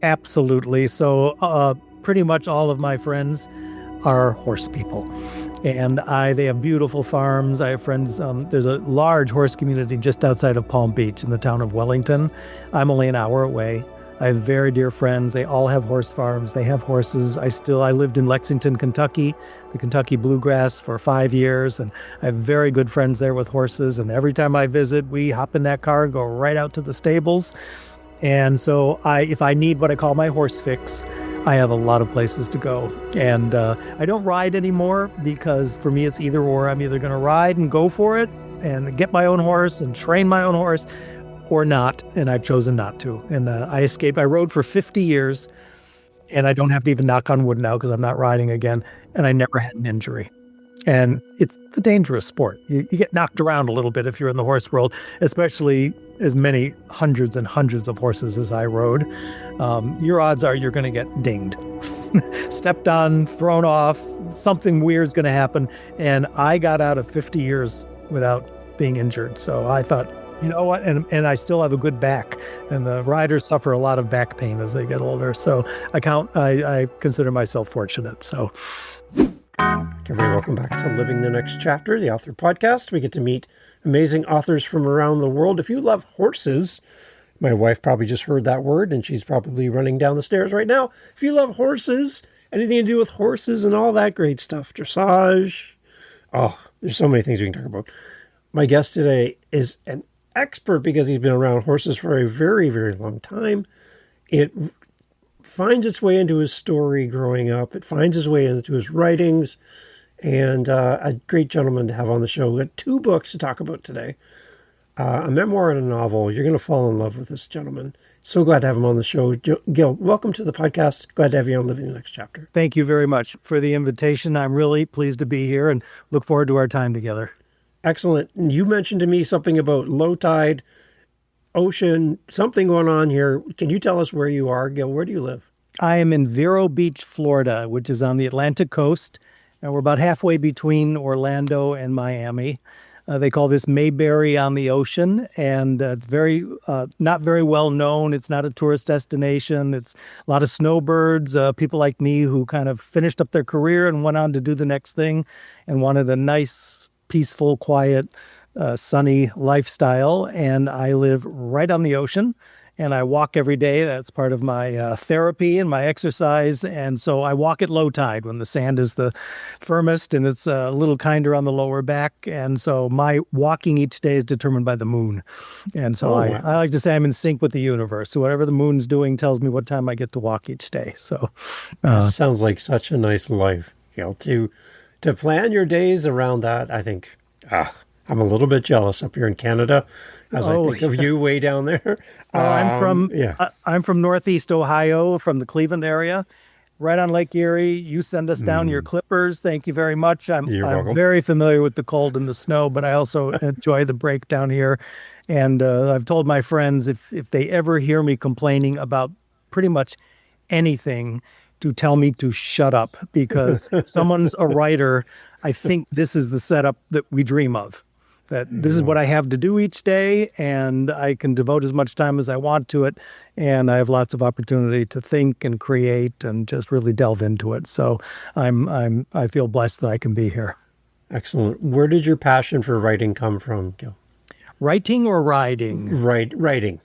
Absolutely. So pretty much all of my friends are horse people. And they have beautiful farms. I have friends. There's a large horse community just outside of Palm Beach in the town of Wellington. I'm only an hour away. I have very dear friends. They all have horse farms. They have horses. I lived in Lexington, Kentucky, the Kentucky Bluegrass for 5 years. And I have very good friends there with horses. And every time I visit, we hop in that car and go right out to the stables. And so if I need what I call my horse fix, I have a lot of places to go. And I don't ride anymore because for me, it's either or. I'm either going to ride and go for it and get my own horse and train my own horse or not. And I've chosen not to. And I escaped. I rode for 50 years and I don't have to even knock on wood now because I'm not riding again. And I never had an injury. And it's a dangerous sport. You get knocked around a little bit if you're in the horse world, especially as many hundreds and hundreds of horses as I rode. Your odds are you're going to get dinged, stepped on, thrown off, something weird's going to happen. And I got out of 50 years without being injured. So I thought, you know what? And I still have a good back. And the riders suffer a lot of back pain as they get older. So I consider myself fortunate. So. Everybody, welcome back to Living the Next Chapter, the author podcast. We get to meet amazing authors from around the world. If you love horses, my wife probably just heard that word and she's probably running down the stairs right now. If you love horses, anything to do with horses and all that great stuff, dressage. Oh, there's so many things we can talk about. My guest today is an expert because he's been around horses for a very, very long time. It finds its way into his story growing up. It finds its way into his writings, and a great gentleman to have on the show. We got 2 books to talk about today, a memoir and a novel. You're going to fall in love with this gentleman. So glad to have him on the show. Gil, welcome to the podcast. Glad to have you on Living the Next Chapter. Thank you very much for the invitation. I'm really pleased to be here and look forward to our time together. Excellent. You mentioned to me something about low tide, ocean, something going on here. Can you tell us where you are, Gil? Where do you live? I am in Vero Beach, Florida, which is on the Atlantic coast. And we're about halfway between Orlando and Miami. They call this Mayberry on the ocean, and it's not very well known. It's not a tourist destination. It's a lot of snowbirds, people like me who kind of finished up their career and went on to do the next thing and wanted a nice, peaceful, quiet, sunny lifestyle. And I live right on the ocean. And I walk every day. That's part of my therapy and my exercise. And so I walk at low tide when the sand is the firmest and it's a little kinder on the lower back. And so my walking each day is determined by the moon. And so I like to say I'm in sync with the universe. So whatever the moon's doing tells me what time I get to walk each day. So that sounds like such a nice life, Gil. To plan your days around that, I think, I'm a little bit jealous up here in Canada as I think of you way down there. I'm from Northeast Ohio, from the Cleveland area, right on Lake Erie. You send us down your clippers. Thank you very much. I'm very familiar with the cold and the snow, but I also enjoy the break down here. And I've told my friends if they ever hear me complaining about pretty much anything, to tell me to shut up, because if someone's a writer, I think this is the setup that we dream of. That this is what I have to do each day, and I can devote as much time as I want to it, and I have lots of opportunity to think and create and just really delve into it. So I feel blessed that I can be here. Excellent. Where did your passion for writing come from, Gil? Writing or riding? Writing.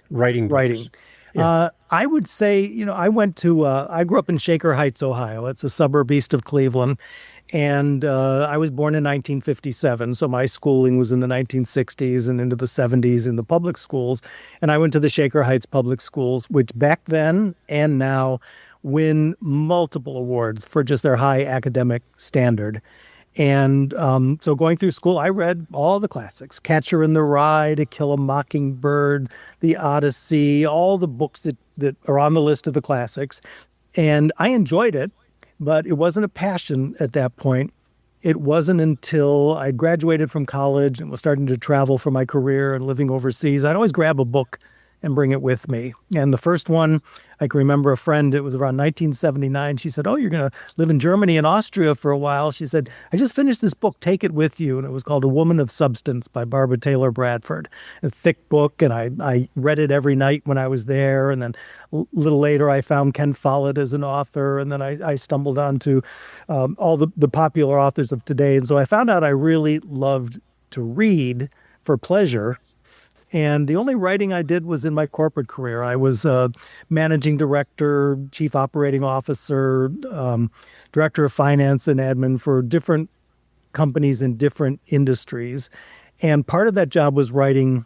Yeah. I would say, I I grew up in Shaker Heights, Ohio. It's a suburb east of Cleveland. And I was born in 1957, so my schooling was in the 1960s and into the 70s in the public schools. And I went to the Shaker Heights public schools, which back then and now win multiple awards for just their high academic standard. And so going through school, I read all the classics, Catcher in the Rye, To Kill a Mockingbird, The Odyssey, all the books that are on the list of the classics. And I enjoyed it. But it wasn't a passion at that point. It wasn't until I graduated from college and was starting to travel for my career and living overseas. I'd always grab a book and bring it with me. And the first one, I can remember a friend, it was around 1979. She said, "Oh, you're going to live in Germany and Austria for a while." She said, "I just finished this book, take it with you." And it was called A Woman of Substance by Barbara Taylor Bradford. A thick book, and I read it every night when I was there. And then a little later, I found Ken Follett as an author. And then I stumbled onto all the popular authors of today. And so I found out I really loved to read for pleasure. And the only writing I did was in my corporate career. I was managing director, chief operating officer, director of finance and admin for different companies in different industries. And part of that job was writing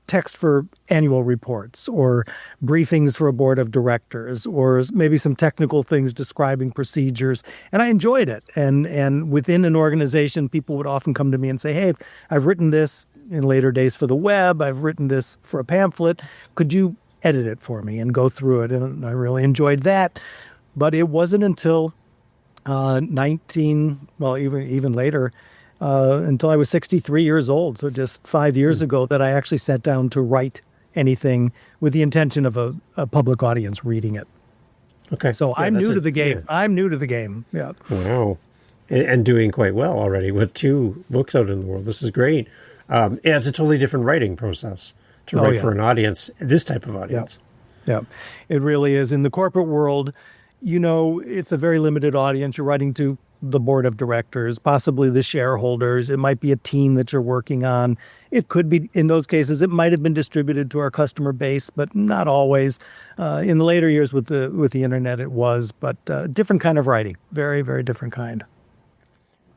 text for annual reports or briefings for a board of directors or maybe some technical things describing procedures. And I enjoyed it. And within an organization, people would often come to me and say, "Hey, I've written this in later days for the web. I've written this for a pamphlet. Could you edit it for me and go through it?" And I really enjoyed that. But it wasn't until even later, until I was 63 years old, so just 5 years ago, that I actually sat down to write anything with the intention of a public audience reading it. Okay. So I'm new to the game. Yeah. I'm new to the game. Yeah. Wow. And doing quite well already with 2 books out in the world. This is great. Yeah, it's a totally different writing process to write for an audience, this type of audience. Yeah, it really is. In the corporate world, it's a very limited audience. You're writing to the board of directors, possibly the shareholders. It might be a team that you're working on. It could be, in those cases, it might have been distributed to our customer base, but not always. In the later years with the internet, it was, but different kind of writing. Very, very different kind.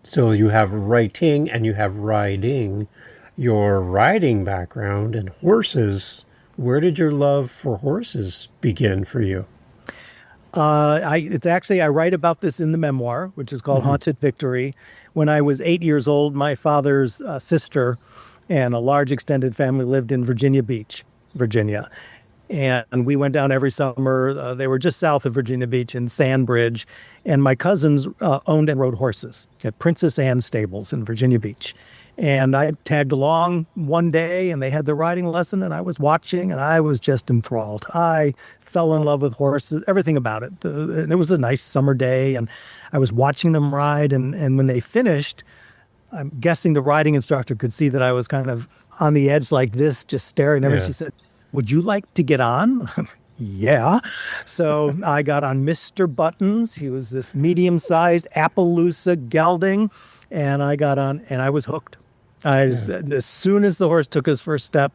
So you have writing and you have riding. Your riding background and horses, where did your love for horses begin for you? I write about this in the memoir, which is called Haunted Victory. When I was 8 years old, my father's sister and a large extended family lived in Virginia Beach, Virginia. And we went down every summer. They were just south of Virginia Beach in Sandbridge. And my cousins owned and rode horses at Princess Anne Stables in Virginia Beach. And I tagged along one day, and they had the riding lesson, and I was watching, and I was just enthralled. I fell in love with horses, everything about it. And it was a nice summer day, and I was watching them ride. And when they finished, I'm guessing the riding instructor could see that I was kind of on the edge like this, just staring at me. She said, "Would you like to get on?" Yeah. So I got on Mr. Buttons. He was this medium-sized Appaloosa gelding, and I got on, and I was hooked. As soon as the horse took his first step,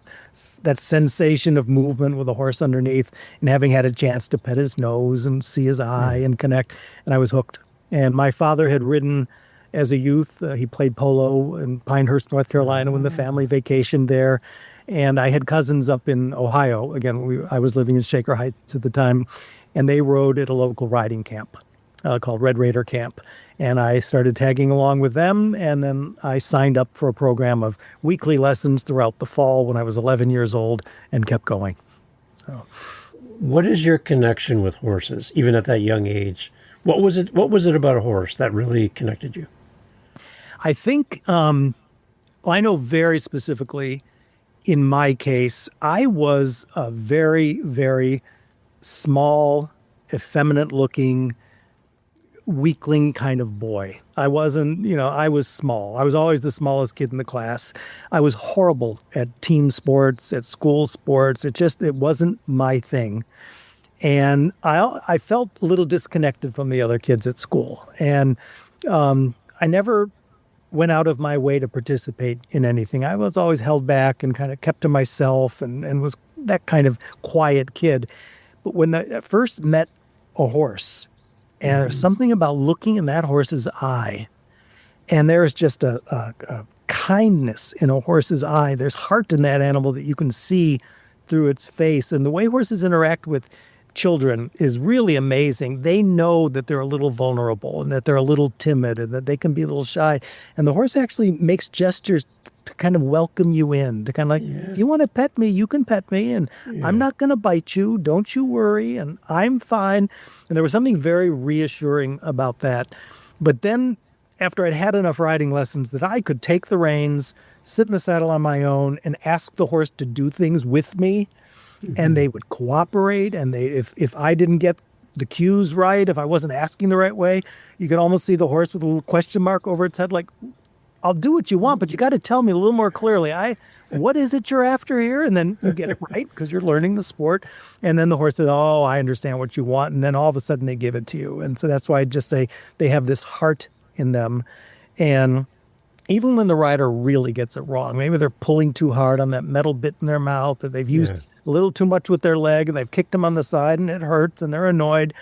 that sensation of movement with the horse underneath and having had a chance to pet his nose and see his eye and connect, and I was hooked. And my father had ridden as a youth. He played polo in Pinehurst, North Carolina when the family vacationed there. And I had cousins up in Ohio. Again, I was living in Shaker Heights at the time, and they rode at a local riding camp called Red Raider Camp. And I started tagging along with them, and then I signed up for a program of weekly lessons throughout the fall when I was 11 years old and kept going. So, what is your connection with horses, even at that young age? What was it about a horse that really connected you? I think, I know very specifically, in my case, I was a very, very small, effeminate-looking, weakling kind of boy. I wasn't, I was small. I was always the smallest kid in the class. I was horrible at team sports, at school sports. It wasn't my thing. And I felt a little disconnected from the other kids at school. And I never went out of my way to participate in anything. I was always held back and kind of kept to myself and was that kind of quiet kid. But when I first met a horse, and there's something about looking in that horse's eye, and there's just a kindness in a horse's eye. There's heart in that animal that you can see through its face. And the way horses interact with children is really amazing. They know that they're a little vulnerable and that they're a little timid and that they can be a little shy. And the horse actually makes gestures to kind of welcome you in, to kind of like, if you want to pet me, you can pet me, and I'm not going to bite you. Don't you worry, and I'm fine. And there was something very reassuring about that. But then after I'd had enough riding lessons that I could take the reins, sit in the saddle on my own, and ask the horse to do things with me, and they would cooperate. And if I didn't get the cues right, if I wasn't asking the right way, you could almost see the horse with a little question mark over its head, like, I'll do what you want, but you got to tell me a little more clearly. What is it you're after here? And then you get it right because you're learning the sport. And then the horse says, oh, I understand what you want. And then all of a sudden they give it to you. And so that's why I just say they have this heart in them. And even when the rider really gets it wrong, maybe they're pulling too hard on that metal bit in their mouth, that they've used a little too much with their leg and they've kicked them on the side and it hurts and they're annoyed.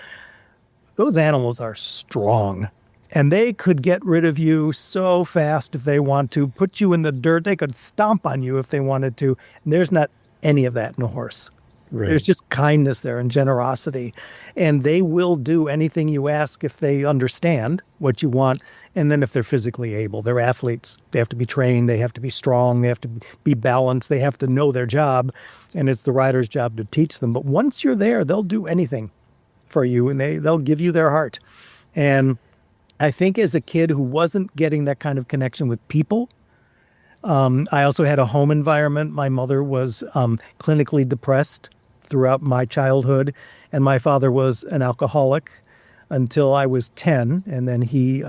Those animals are strong. And they could get rid of you so fast if they want to, put you in the dirt. They could stomp on you if they wanted to. And there's not any of that in a horse. Right. There's just kindness there and generosity. And they will do anything you ask if they understand what you want. And then if they're physically able, they're athletes. They have to be trained. They have to be strong. They have to be balanced. They have to know their job. And it's the rider's job to teach them. But once you're there, they'll do anything for you. And they'll give you their heart. And I think as a kid who wasn't getting that kind of connection with people, I also had a home environment. My mother was clinically depressed throughout my childhood, and my father was an alcoholic until I was 10, and then he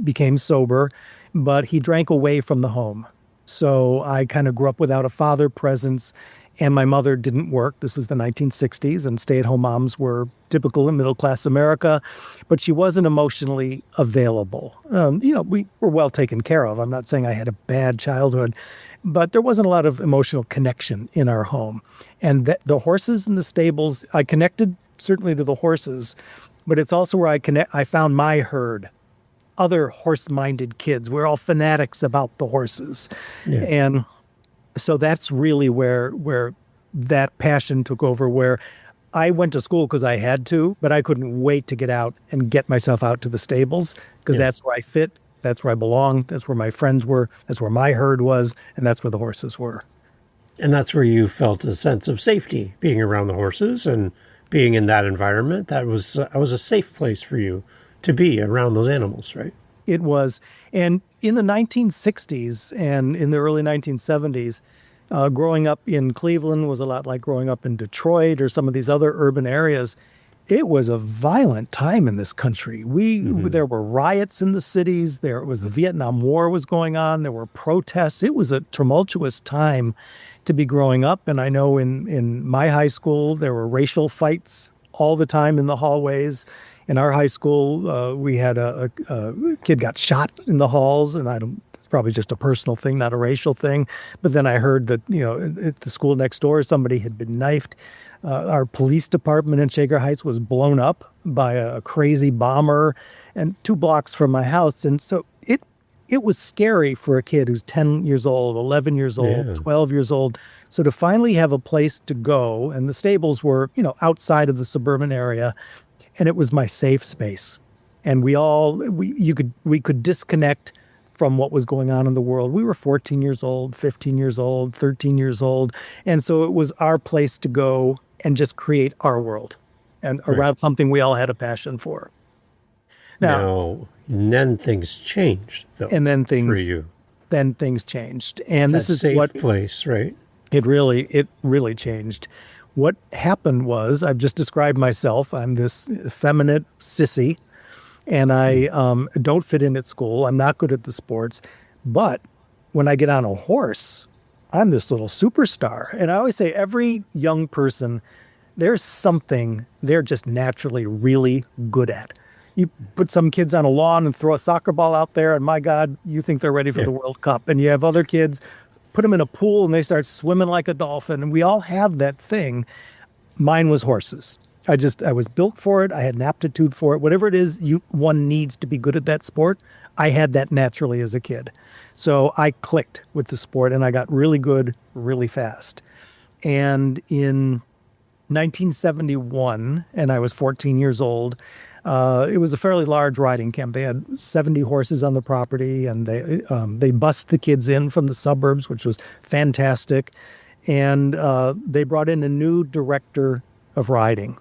became sober, but he drank away from the home. So I kind of grew up without a father presence, and my mother didn't work. This was the 1960s, and stay-at-home moms were typical in middle-class America, but she wasn't emotionally available. We were well taken care of. I'm not saying I had a bad childhood, but there wasn't a lot of emotional connection in our home. And the horses in the stables, I connected certainly to the horses, but it's also where I found my herd. Other horse-minded kids. We're all fanatics about the horses. Yeah. And so that's really where that passion took over, where I went to school because I had to, but I couldn't wait to get out and get myself out to the stables because that's where I fit, that's where I belong, that's where my friends were, that's where my herd was, and that's where the horses were. And that's where you felt a sense of safety, being around the horses and being in that environment. That was a safe place for you to be around those animals, right? It was. And in the 1960s and in the early 1970s, growing up in Cleveland was a lot like growing up in Detroit or some of these other urban areas. It was a violent time in this country. There were riots in the cities. The Vietnam War was going on. There were protests. It was a tumultuous time to be growing up. And I know in my high school, there were racial fights all the time in the hallways. In our high school, we had a kid got shot in the halls, and it's probably just a personal thing, not a racial thing. But then I heard that, at the school next door, somebody had been knifed. Our police department in Shaker Heights was blown up by a crazy bomber, and 2 blocks from my house. And so it was scary for a kid who's 10 years old, 11 years old, 12 years old. So to finally have a place to go, and the stables were, outside of the suburban area, and it was my safe space. And we could disconnect from what was going on in the world. We were 14 years old, 15 years old, 13 years old. And so it was our place to go and just create our world and around something we all had a passion for. Now, then things changed, though, and then for you. Then things changed. And that this is safe place, right? It really changed. What happened was, I've just described myself. I'm this effeminate sissy, and I don't fit in at school. I'm not good at the sports. But when I get on a horse, I'm this little superstar. And I always say every young person, there's something they're just naturally really good at. You put some kids on a lawn and throw a soccer ball out there, and my God, you think they're ready for the World Cup. And you have other kids, put them in a pool, and they start swimming like a dolphin. And we all have that thing. Mine was horses. I was built for it. I had an aptitude for it. Whatever it is one needs to be good at that sport, I had that naturally as a kid. So I clicked with the sport, and I got really good really fast. And in 1971, and I was 14 years old, it was a fairly large riding camp. They had 70 horses on the property, and they bussed the kids in from the suburbs, which was fantastic. And they brought in a new director of riding.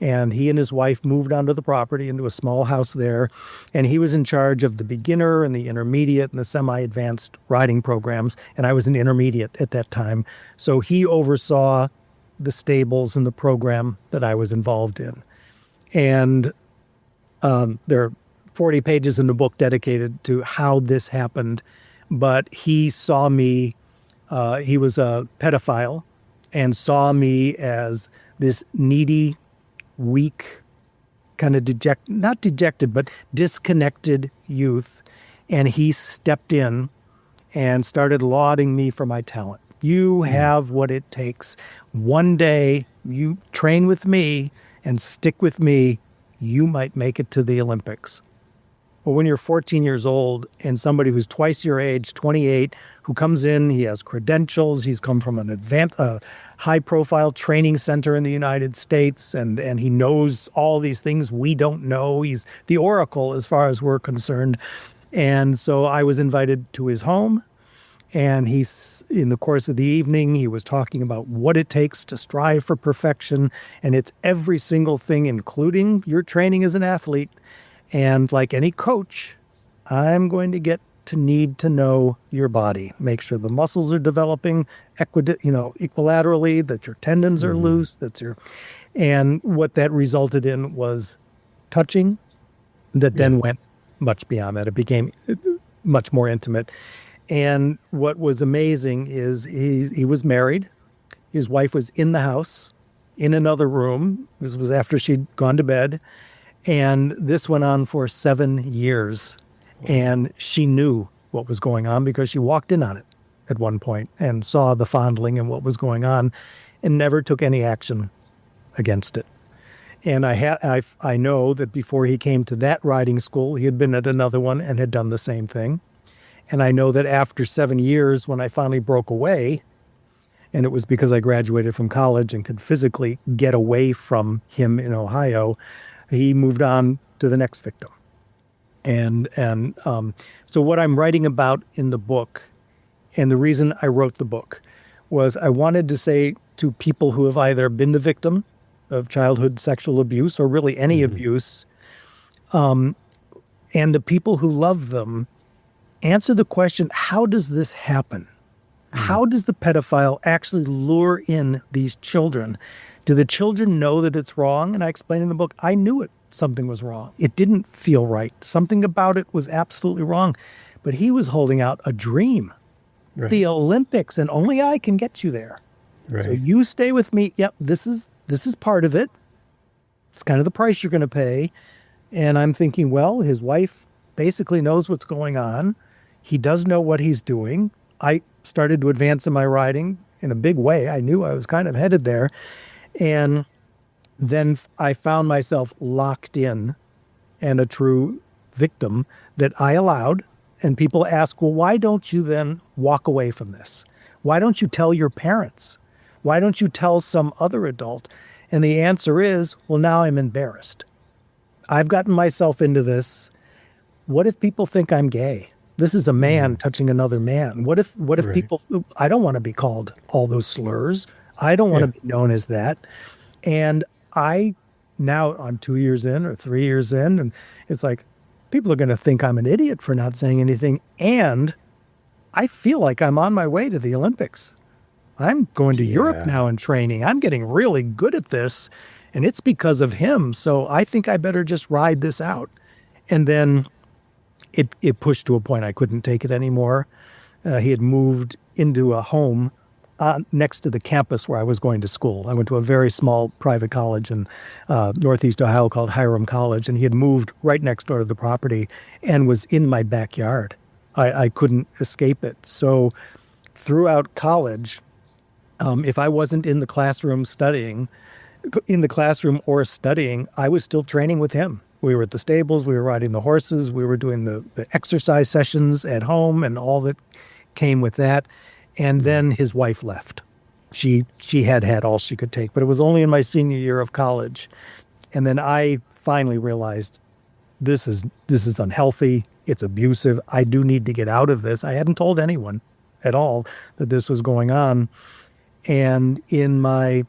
And he and his wife moved onto the property into a small house there. And he was in charge of the beginner and the intermediate and the semi-advanced riding programs. And I was an intermediate at that time. So he oversaw the stables and the program that I was involved in. And there are 40 pages in the book dedicated to how this happened. But he saw me, he was a pedophile, and saw me as this needy, weak, kind of not dejected, but disconnected youth. And he stepped in and started lauding me for my talent. You have what it takes. One day you train with me and stick with me, you might make it to the Olympics. Well, when you're 14 years old and somebody who's twice your age, 28, who comes in, he has credentials, he's come from an high-profile training center in the United States, and he knows all these things we don't know. He's the oracle as far as we're concerned. And so I was invited to his home, and he's, in the course of the evening, he was talking about what it takes to strive for perfection, and it's every single thing, including your training as an athlete. And like any coach, I'm going to get to need to know your body, make sure the muscles are developing equilaterally, that your tendons are loose, and what that resulted in was touching that then went much beyond that. It became much more intimate. And what was amazing is he was married. His wife was in the house, in another room. This was after she'd gone to bed. And this went on for 7 years. And she knew what was going on because she walked in on it at one point and saw the fondling and what was going on and never took any action against it. And I know that before he came to that riding school, he had been at another one and had done the same thing. And I know that after 7 years, when I finally broke away, and it was because I graduated from college and could physically get away from him in Ohio, he moved on to the next victim. And so what I'm writing about in the book, and the reason I wrote the book, was I wanted to say to people who have either been the victim of childhood sexual abuse or really any abuse, and the people who love them, answer the question, how does this happen? How does the pedophile actually lure in these children? Do the children know that it's wrong? And I explain in the book, I knew something was wrong. It didn't feel right. Something about it was absolutely wrong. But he was holding out a dream. Right. The Olympics, and only I can get you there. Right. So you stay with me. Yep, this is part of it. It's kind of the price you're going to pay. And I'm thinking, well, his wife basically knows what's going on. He does know what he's doing. I started to advance in my riding in a big way. I knew I was kind of headed there. And then I found myself locked in and a true victim that I allowed. And people ask, well, why don't you then walk away from this? Why don't you tell your parents? Why don't you tell some other adult? And the answer is, well, now I'm embarrassed. I've gotten myself into this. What if people think I'm gay? This is a man touching another man. What if right. people, I don't want to be called all those slurs. I don't want to be known as that. And now I'm 2 years in or 3 years in, and it's like, people are going to think I'm an idiot for not saying anything. And I feel like I'm on my way to the Olympics. I'm going to Europe now in training. I'm getting really good at this, and it's because of him. So I think I better just ride this out. And then it pushed to a point I couldn't take it anymore. He had moved into a home next to the campus where I was going to school. I went to a very small private college in Northeast Ohio called Hiram College, and he had moved right next door to the property and was in my backyard. I couldn't escape it. So throughout college, if I wasn't in the classroom or studying, I was still training with him. We were at the stables, we were riding the horses, we were doing the exercise sessions at home and all that came with that. And then his wife left. She had all she could take, but it was only in my senior year of college. And then I finally realized this is unhealthy. It's abusive. I do need to get out of this. I hadn't told anyone at all that this was going on. And in May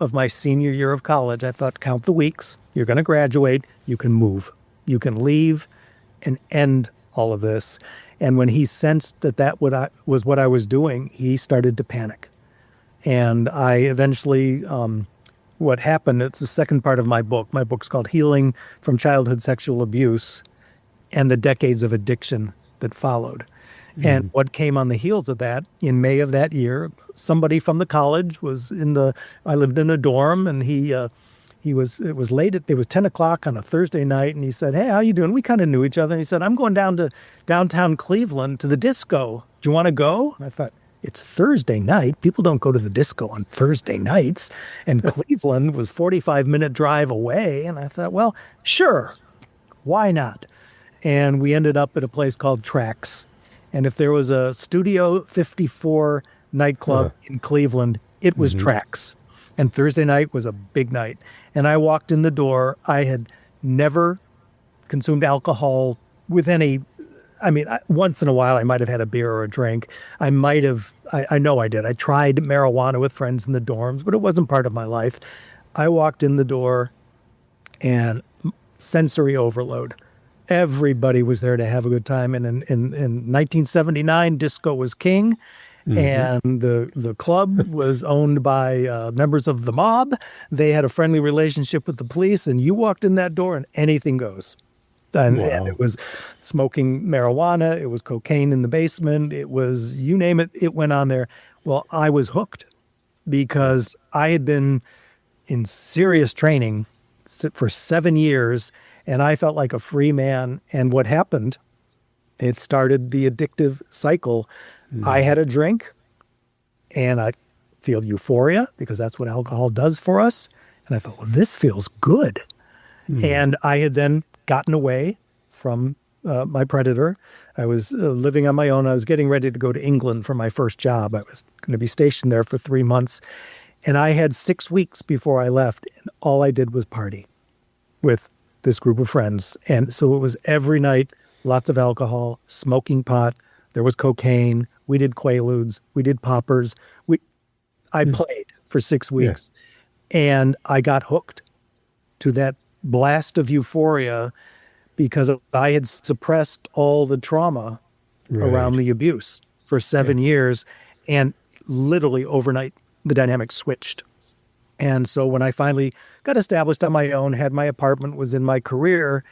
of my senior year of college, I thought, count the weeks. You're going to graduate. You can move. You can leave and end all of this. And when he sensed that was what I was doing, he started to panic. And I eventually, what happened, it's the second part of my book. My book's called Healing from Childhood Sexual Abuse and the Decades of Addiction that followed. And what came on the heels of that, in May of that year, somebody from the college was I lived in a dorm, and it was late, it was 10 o'clock on a Thursday night, and he said, "Hey, how you doing?" We kind of knew each other. And he said, "I'm going down to downtown Cleveland to the disco. Do you want to go?" And I thought, it's Thursday night. People don't go to the disco on Thursday nights. And Cleveland was 45-minute drive away. And I thought, well, sure, why not? And we ended up at a place called Trax. And if there was a Studio 54 nightclub in Cleveland, it was Trax. And Thursday night was a big night. And I walked in the door. I had never consumed alcohol with any, once in a while I might have had a beer or a drink. I know I did. I tried marijuana with friends in the dorms, but it wasn't part of my life. I walked in the door and sensory overload. Everybody was there to have a good time. And in 1979, disco was king. And the club was owned by members of the mob. They had a friendly relationship with the police. And you walked in that door and anything goes. And it was smoking marijuana. It was cocaine in the basement. It was, you name it, it went on there. Well, I was hooked because I had been in serious training for 7 years, and I felt like a free man. And what happened, it started the addictive cycle. I had a drink, and I feel euphoria because that's what alcohol does for us. And I thought, well, this feels good. And I had then gotten away from my predator. I was living on my own. I was getting ready to go to England for my first job. I was going to be stationed there for 3 months. And I had 6 weeks before I left, and all I did was party with this group of friends. And so it was every night, lots of alcohol, smoking pot. There was cocaine. We did Quaaludes. We did poppers. I played for 6 weeks. And I got hooked to that blast of euphoria because I had suppressed all the trauma around the abuse for 7 years. And literally overnight, the dynamic switched. And so when I finally got established on my own, had my apartment, was in my career,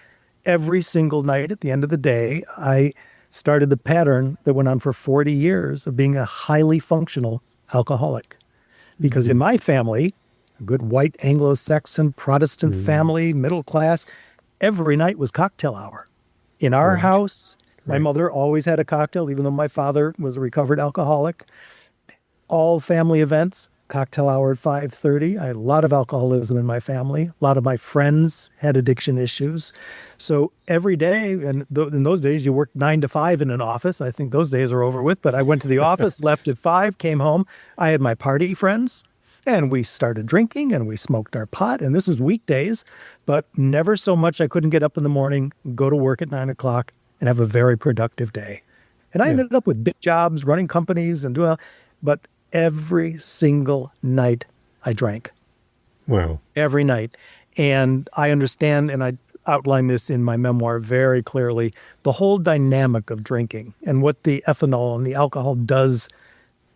every single night at the end of the day, I started the pattern that went on for 40 years of being a highly functional alcoholic. Because in my family, a good white Anglo-Saxon Protestant family, middle class, every night was cocktail hour. In our house, my mother always had a cocktail, even though my father was a recovered alcoholic. All family events, cocktail hour at 5:30. I had a lot of alcoholism in my family. A lot of my friends had addiction issues. So every day, and in those days, you worked 9 to 5 in an office. I think those days are over with, but I went to the office, left at 5, came home. I had my party friends, and we started drinking, and we smoked our pot. And this was weekdays, but never so much I couldn't get up in the morning, go to work at 9 o'clock, and have a very productive day. And I ended up with big jobs, running companies, and doing, but every single night I drank. Wow. Every night. And I understand, and I outline this in my memoir very clearly, the whole dynamic of drinking and what the ethanol and the alcohol does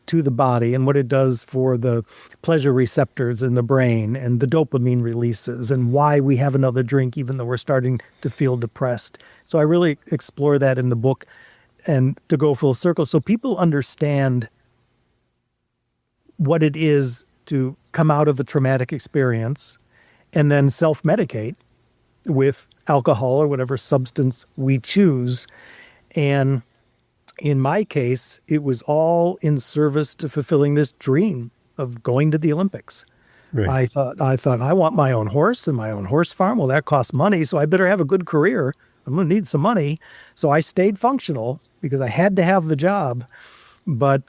to the body and what it does for the pleasure receptors in the brain and the dopamine releases and why we have another drink even though we're starting to feel depressed. So I really explore that in the book, and to go full circle so people understand what it is to come out of a traumatic experience and then self-medicate with alcohol or whatever substance we choose. And in my case, it was all in service to fulfilling this dream of going to the Olympics. Right. I thought, I want my own horse and my own horse farm. Well, that costs money, so I better have a good career. I'm going to need some money. So I stayed functional because I had to have the job. But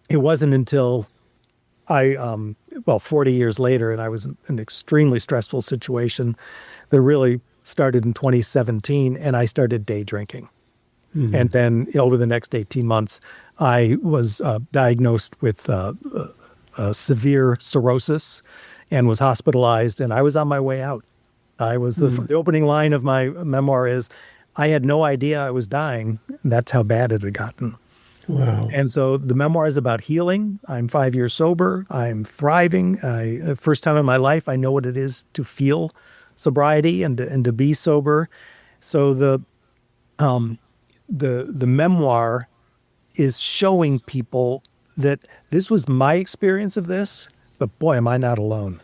it wasn't until 40 years later, and I was in an extremely stressful situation that really started in 2017, and I started day drinking. And then over the next 18 months, I was diagnosed with severe cirrhosis and was hospitalized, and I was on my way out. I was the opening line of my memoir is, I had no idea I was dying. That's how bad it had gotten. Wow. And so the memoir is about healing. I'm 5 years sober. I'm thriving. First time in my life, I know what it is to feel sobriety and to be sober. So the memoir is showing people that this was my experience of this, but boy, am I not alone.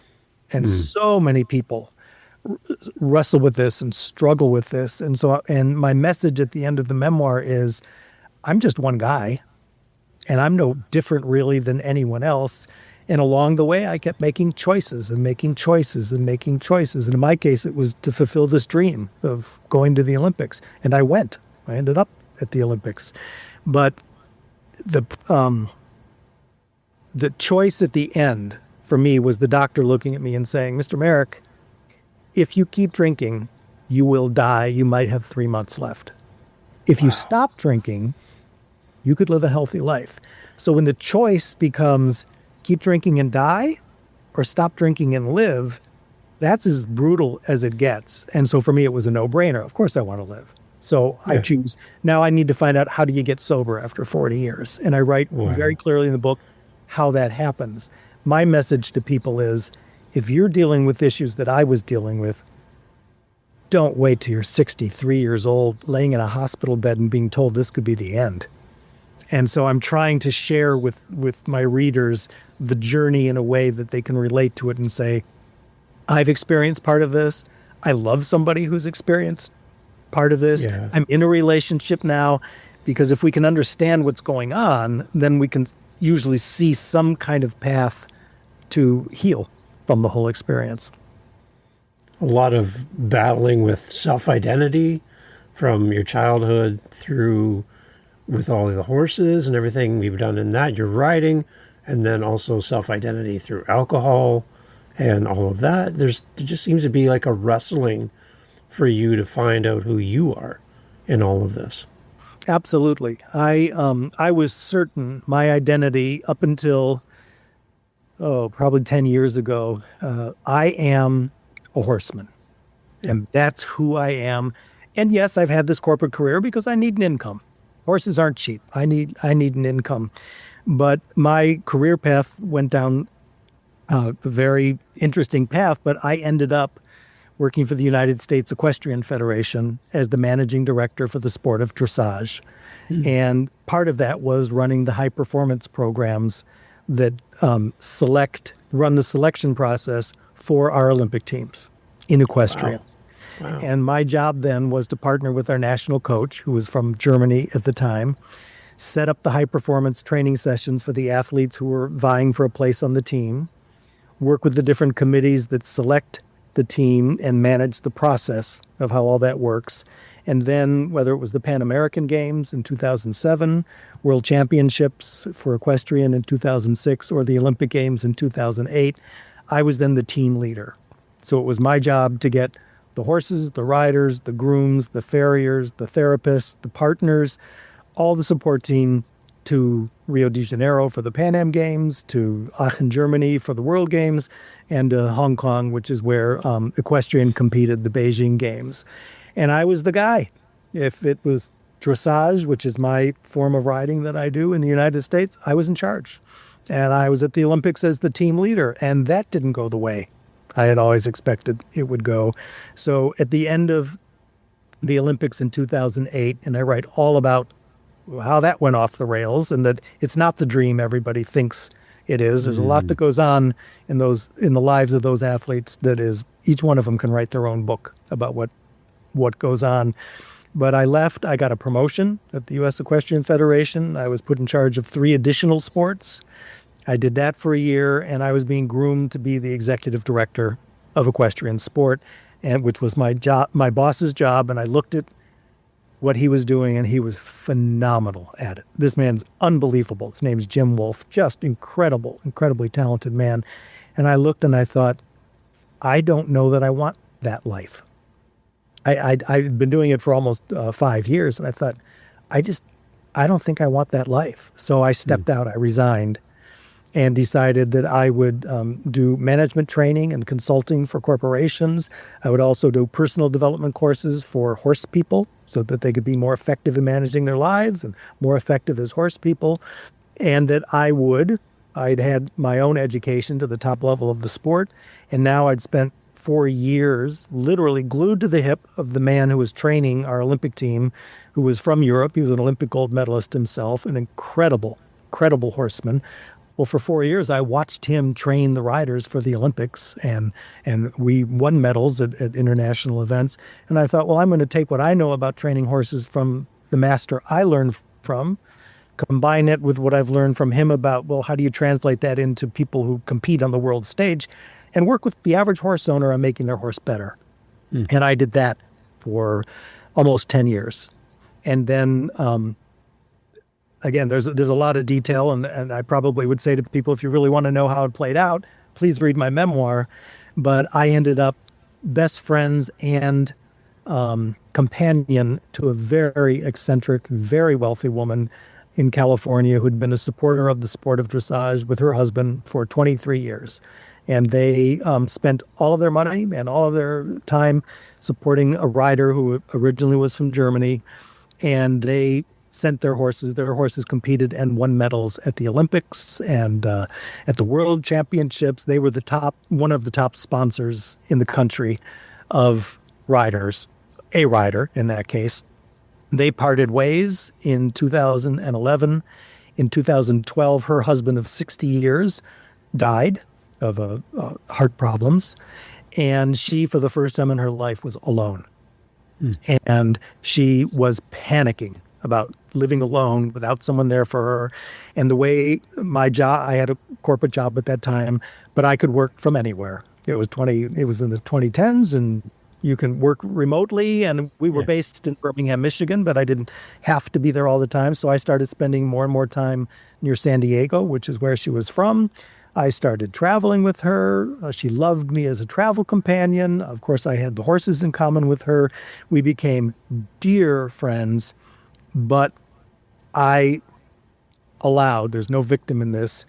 And so many people wrestle with this and struggle with this. And my message at the end of the memoir is, I'm just one guy, and I'm no different really than anyone else. And along the way, I kept making choices and making choices and making choices. And in my case, it was to fulfill this dream of going to the Olympics. And I went. I ended up at the Olympics. But the choice at the end for me was the doctor looking at me and saying, Mr. Merrick, if you keep drinking, you will die. You might have 3 months left. If you stop drinking, you could live a healthy life. So when the choice becomes keep drinking and die or stop drinking and live, that's as brutal as it gets. And so for me, it was a no-brainer. Of course I want to live. So I choose. Now I need to find out, how do you get sober after 40 years? And I write very clearly in the book how that happens. My message to people is, if you're dealing with issues that I was dealing with, don't wait till you're 63 years old, laying in a hospital bed and being told this could be the end. And so I'm trying to share with my readers the journey in a way that they can relate to it and say, I've experienced part of this. I love somebody who's experienced part of this. Yeah. I'm in a relationship now, because if we can understand what's going on, then we can usually see some kind of path to heal from the whole experience. A lot of battling with self-identity from your childhood through with all of the horses and everything we've done in that, your riding, and then also self-identity through alcohol and all of that. There just seems to be like a wrestling for you to find out who you are in all of this. Absolutely. I was certain my identity up until, probably 10 years ago, I am a horseman. And that's who I am. And yes, I've had this corporate career because I need an income. Horses aren't cheap. I need an income. But my career path went down a very interesting path, but I ended up working for the United States Equestrian Federation as the managing director for the sport of dressage. And part of that was running the high performance programs that run the selection process for our Olympic teams in equestrian. Wow. And my job then was to partner with our national coach, who was from Germany at the time, set up the high performance training sessions for the athletes who were vying for a place on the team, work with the different committees that select the team and manage the process of how all that works. And then whether it was the Pan American Games in 2007, World Championships for equestrian in 2006, or the Olympic Games in 2008, I was then the team leader. So it was my job to get the horses, the riders, the grooms, the farriers, the therapists, the partners, all the support team to Rio de Janeiro for the Pan Am Games, to Aachen, Germany for the World Games, and to Hong Kong, which is where equestrian competed, the Beijing Games. And I was the guy. If it was dressage, which is my form of riding that I do in the United States, I was in charge. And I was at the Olympics as the team leader, and that didn't go the way I had always expected it would go. So at the end of the Olympics in 2008, and I write all about how that went off the rails, and that it's not the dream everybody thinks it is. There's a lot that goes on in the lives of those athletes that is, each one of them can write their own book about what goes on. But I left. I got a promotion at the U.S. Equestrian Federation. I was put in charge of 3 additional sports. I did that for a year, and I was being groomed to be the executive director of equestrian sport, and which was my job, my boss's job. And I looked at what he was doing, and he was phenomenal at it. This man's unbelievable. His name is Jim Wolfe, just incredible, incredibly talented man. And I looked and I thought, I don't know that I want that life. I've been doing it for almost 5 years, and I thought, I don't think I want that life. So I stepped out. I resigned and decided that I would do management training and consulting for corporations. I would also do personal development courses for horse people so that they could be more effective in managing their lives and more effective as horse people. And that I'd had my own education to the top level of the sport. And now I'd spent 4 years literally glued to the hip of the man who was training our Olympic team, who was from Europe. He was an Olympic gold medalist himself, an incredible horseman. Well, for 4 years, I watched him train the riders for the Olympics, and we won medals at international events. And I thought, well, I'm going to take what I know about training horses from the master I learned from, combine it with what I've learned from him about, well, how do you translate that into people who compete on the world stage, and work with the average horse owner on making their horse better. And I did that for almost 10 years. And then, again, there's a lot of detail, and I probably would say to people, if you really want to know how it played out, please read my memoir. But I ended up best friends and companion to a very eccentric, very wealthy woman in California who'd been a supporter of the sport of dressage with her husband for 23 years. And they spent all of their money and all of their time supporting a rider who originally was from Germany. And they sent their horses. Their horses competed and won medals at the Olympics and at the World Championships. They were one of the top sponsors in the country of riders, a rider in that case. They parted ways in 2011. In 2012, her husband of 60 years died of heart problems. And she, for the first time in her life, was alone. And she was panicking about living alone without someone there for her. And the way my job, I had a corporate job at that time, but I could work from anywhere. It was in the 2010s, and you can work remotely. And we were based in Birmingham, Michigan, but I didn't have to be there all the time. So I started spending more and more time near San Diego, which is where she was from. I started traveling with her. She loved me as a travel companion. Of course, I had the horses in common with her. We became dear friends, but I allowed, there's no victim in this.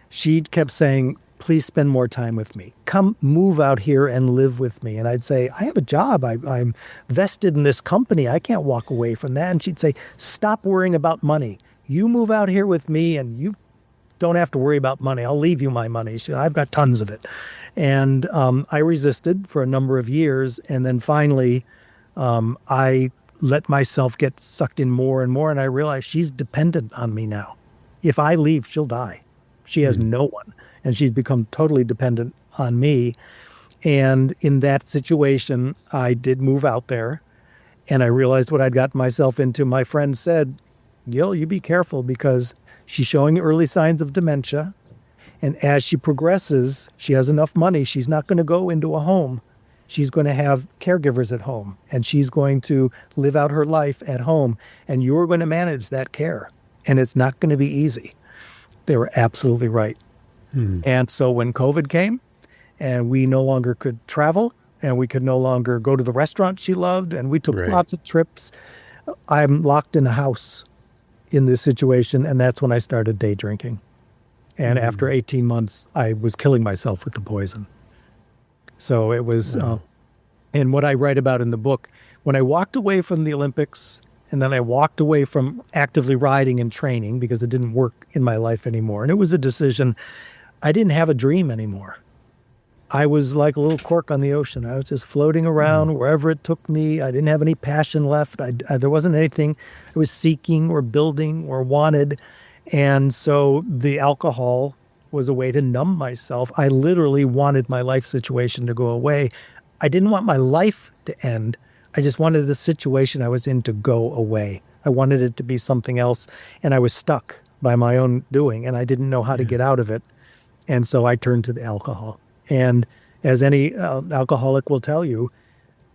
She kept saying, please spend more time with me. Come move out here and live with me. And I'd say, I have a job. I'm vested in this company. I can't walk away from that. And she'd say, stop worrying about money. You move out here with me and you don't have to worry about money. I'll leave you my money. I've got tons of it. And I resisted for a number of years. And then finally, I let myself get sucked in more and more. And I realized she's dependent on me now. If I leave, she'll die. She has no one. And she's become totally dependent on me. And in that situation, I did move out there. And I realized what I'd gotten myself into. My friend said, Gil, you be careful because she's showing early signs of dementia. And as she progresses, she has enough money. She's not going to go into a home. She's going to have caregivers at home. And she's going to live out her life at home. And you're going to manage that care. And it's not going to be easy. They were absolutely right. And so when COVID came and we no longer could travel and we could no longer go to the restaurant she loved and we took lots of trips, I'm locked in a house in this situation. And that's when I started day drinking. And after 18 months, I was killing myself with the poison. So it was, and what I write about in the book, when I walked away from the Olympics and then I walked away from actively riding and training because it didn't work in my life anymore. And it was a decision. I didn't have a dream anymore. I was like a little cork on the ocean. I was just floating around wherever it took me. I didn't have any passion left. There wasn't anything I was seeking or building or wanted. And so the alcohol was a way to numb myself. I literally wanted my life situation to go away. I didn't want my life to end. I just wanted the situation I was in to go away. I wanted it to be something else. And I was stuck by my own doing, and I didn't know how to get out of it. And so I turned to the alcohol. And as any alcoholic will tell you,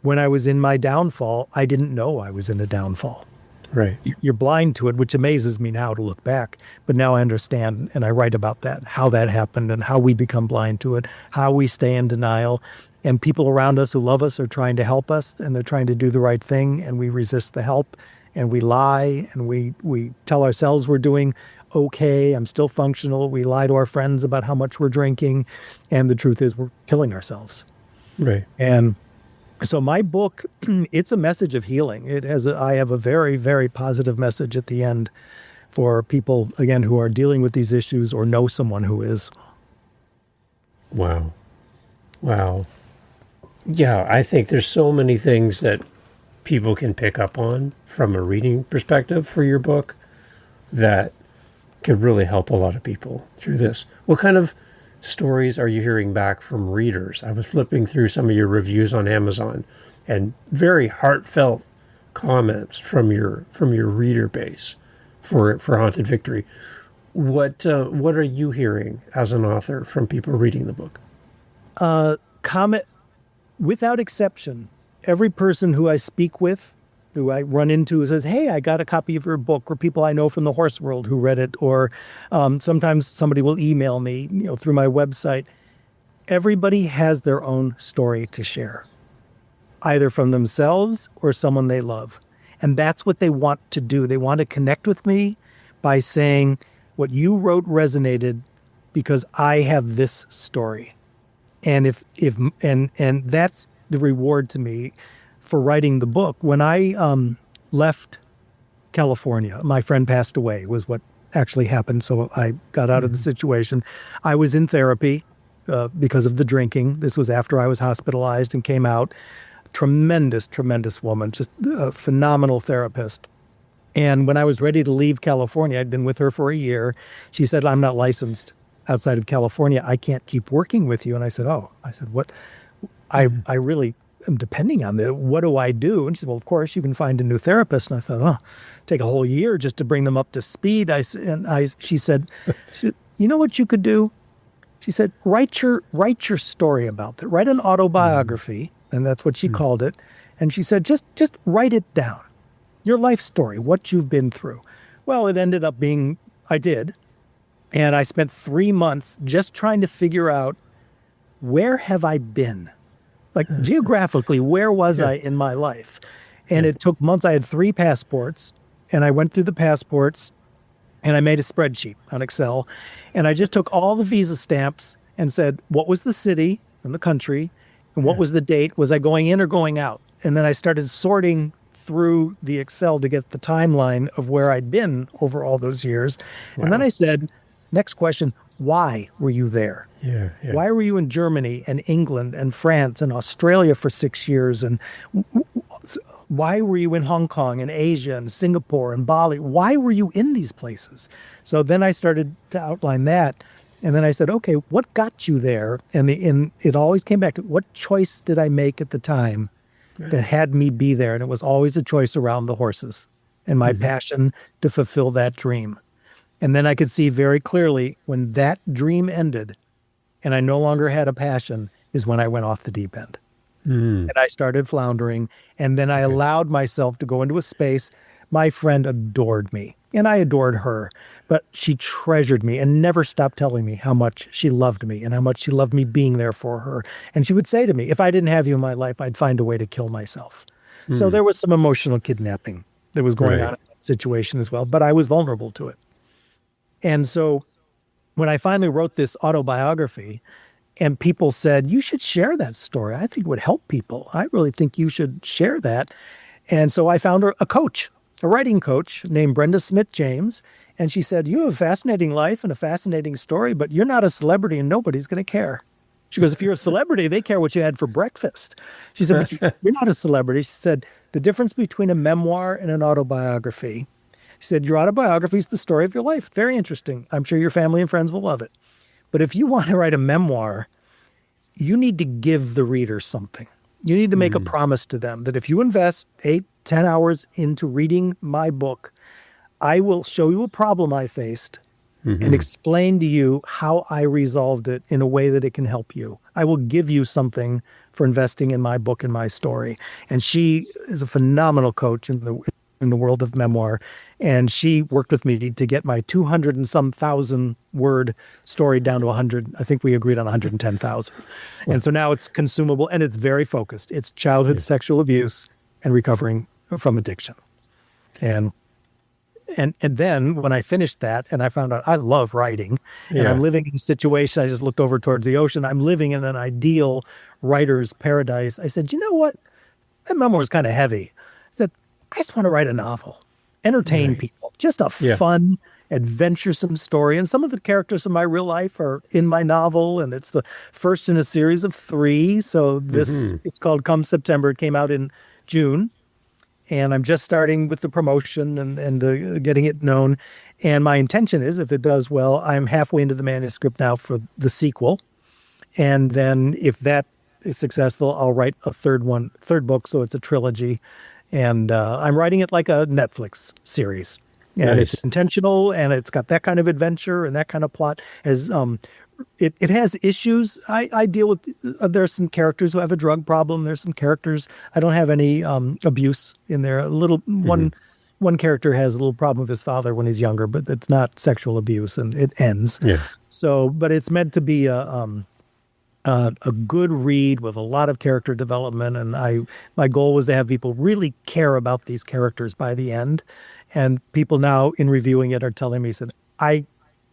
when I was in my downfall, I didn't know I was in a downfall. Right. You're blind to it, which amazes me now to look back. But now I understand, and I write about that, how that happened and how we become blind to it, how we stay in denial. And people around us who love us are trying to help us, and they're trying to do the right thing, and we resist the help, and we lie, and we tell ourselves we're doing okay, I'm still functional. We lie to our friends about how much we're drinking, and the truth is we're killing ourselves. Right. And So my book, it's a message of healing. I have a very, very positive message at the end for people, again, who are dealing with these issues or know someone who is. Wow. Wow. Yeah, I think there's so many things that people can pick up on from a reading perspective for your book that could really help a lot of people through this. What kind of stories are you hearing back from readers? I was flipping through some of your reviews on Amazon, and very heartfelt comments from your reader base for Haunted Victory. What are you hearing as an author from people reading the book? Comment, without exception, every person who I speak with, who I run into, says, "Hey, I got a copy of your book," or people I know from the horse world who read it, or sometimes somebody will email me, through my website. Everybody has their own story to share, either from themselves or someone they love. And that's what they want to do. They want to connect with me by saying, what you wrote resonated because I have this story. And and that's the reward to me for writing the book. When I left California, my friend passed away, was what actually happened. So I got out of the situation. I was in therapy because of the drinking. This was after I was hospitalized and came out. Tremendous, tremendous woman, just a phenomenal therapist. And when I was ready to leave California, I'd been with her for a year. She said, "I'm not licensed outside of California. I can't keep working with you." And I said, "What? I really am depending on this. What do I do?" And she said, "Well, of course, you can find a new therapist." And I thought, take a whole year just to bring them up to speed. She said, "You know what you could do?" She said, write your story about that. Write an autobiography. And that's what she called it. And she said, just write it down. Your life story, what you've been through. Well, it ended up being, I did. And I spent 3 months just trying to figure out, where have I been? Like geographically, where was I in my life? And it took months. I had 3 passports, and I went through the passports, and I made a spreadsheet on Excel. And I just took all the visa stamps and said, what was the city and the country? And what was the date? Was I going in or going out? And then I started sorting through the Excel to get the timeline of where I'd been over all those years. Wow. And then I said, next question, why were you there? Yeah. Why were you in Germany and England and France and Australia for 6 years? And why were you in Hong Kong and Asia and Singapore and Bali? Why were you in these places? So then I started to outline that. And then I said, okay, what got you there? And it always came back to, what choice did I make at the time that had me be there? And it was always a choice around the horses and my passion to fulfill that dream. And then I could see very clearly when that dream ended and I no longer had a passion is when I went off the deep end. And I started floundering. And then I allowed myself to go into a space. My friend adored me and I adored her. But she treasured me and never stopped telling me how much she loved me and how much she loved me being there for her. And she would say to me, if I didn't have you in my life, I'd find a way to kill myself. So there was some emotional kidnapping that was going on in that situation as well, but I was vulnerable to it. And so when I finally wrote this autobiography and people said, you should share that story. I think it would help people. I really think you should share that. And so I found a coach, a writing coach named Brenda Smith-James. And she said, you have a fascinating life and a fascinating story, but you're not a celebrity and nobody's going to care. She goes, if you're a celebrity, they care what you had for breakfast. She said, but you're not a celebrity. She said, the difference between a memoir and an autobiography. She said, your autobiography is the story of your life. Very interesting. I'm sure your family and friends will love it. But if you want to write a memoir, you need to give the reader something. You need to make a promise to them that if you invest 8-10 hours into reading my book, I will show you a problem I faced and explain to you how I resolved it in a way that it can help you. I will give you something for investing in my book and my story. And she is a phenomenal coach in the world of memoir. And she worked with me to get my 200 and some thousand word story down to 100. I think we agreed on 110,000. And so now it's consumable and it's very focused. It's childhood sexual abuse and recovering from addiction. And then when I finished that and I found out I love writing and I'm living in a situation, I just looked over towards the ocean. I'm living in an ideal writer's paradise. I said, you know what? that memoir is kind of heavy. I said, I just want to write a novel, entertain people, just a fun, adventuresome story. And some of the characters in my real life are in my novel, and it's the first in a series of 3. So it's called Come September. It came out in June, and I'm just starting with the promotion and getting it known. And my intention is, if it does well, I'm halfway into the manuscript now for the sequel. And then if that is successful, I'll write a third book. So it's a trilogy. And I'm writing it like a Netflix series. And it's intentional, and it's got that kind of adventure and that kind of plot. It has issues. I deal with, there's some characters who have a drug problem. There's some characters, I don't have any abuse in there. One character has a little problem with his father when he's younger, but it's not sexual abuse, and it ends. Yeah. So, but it's meant to be a good read with a lot of character development. And my goal was to have people really care about these characters by the end. And people now in reviewing it are telling me,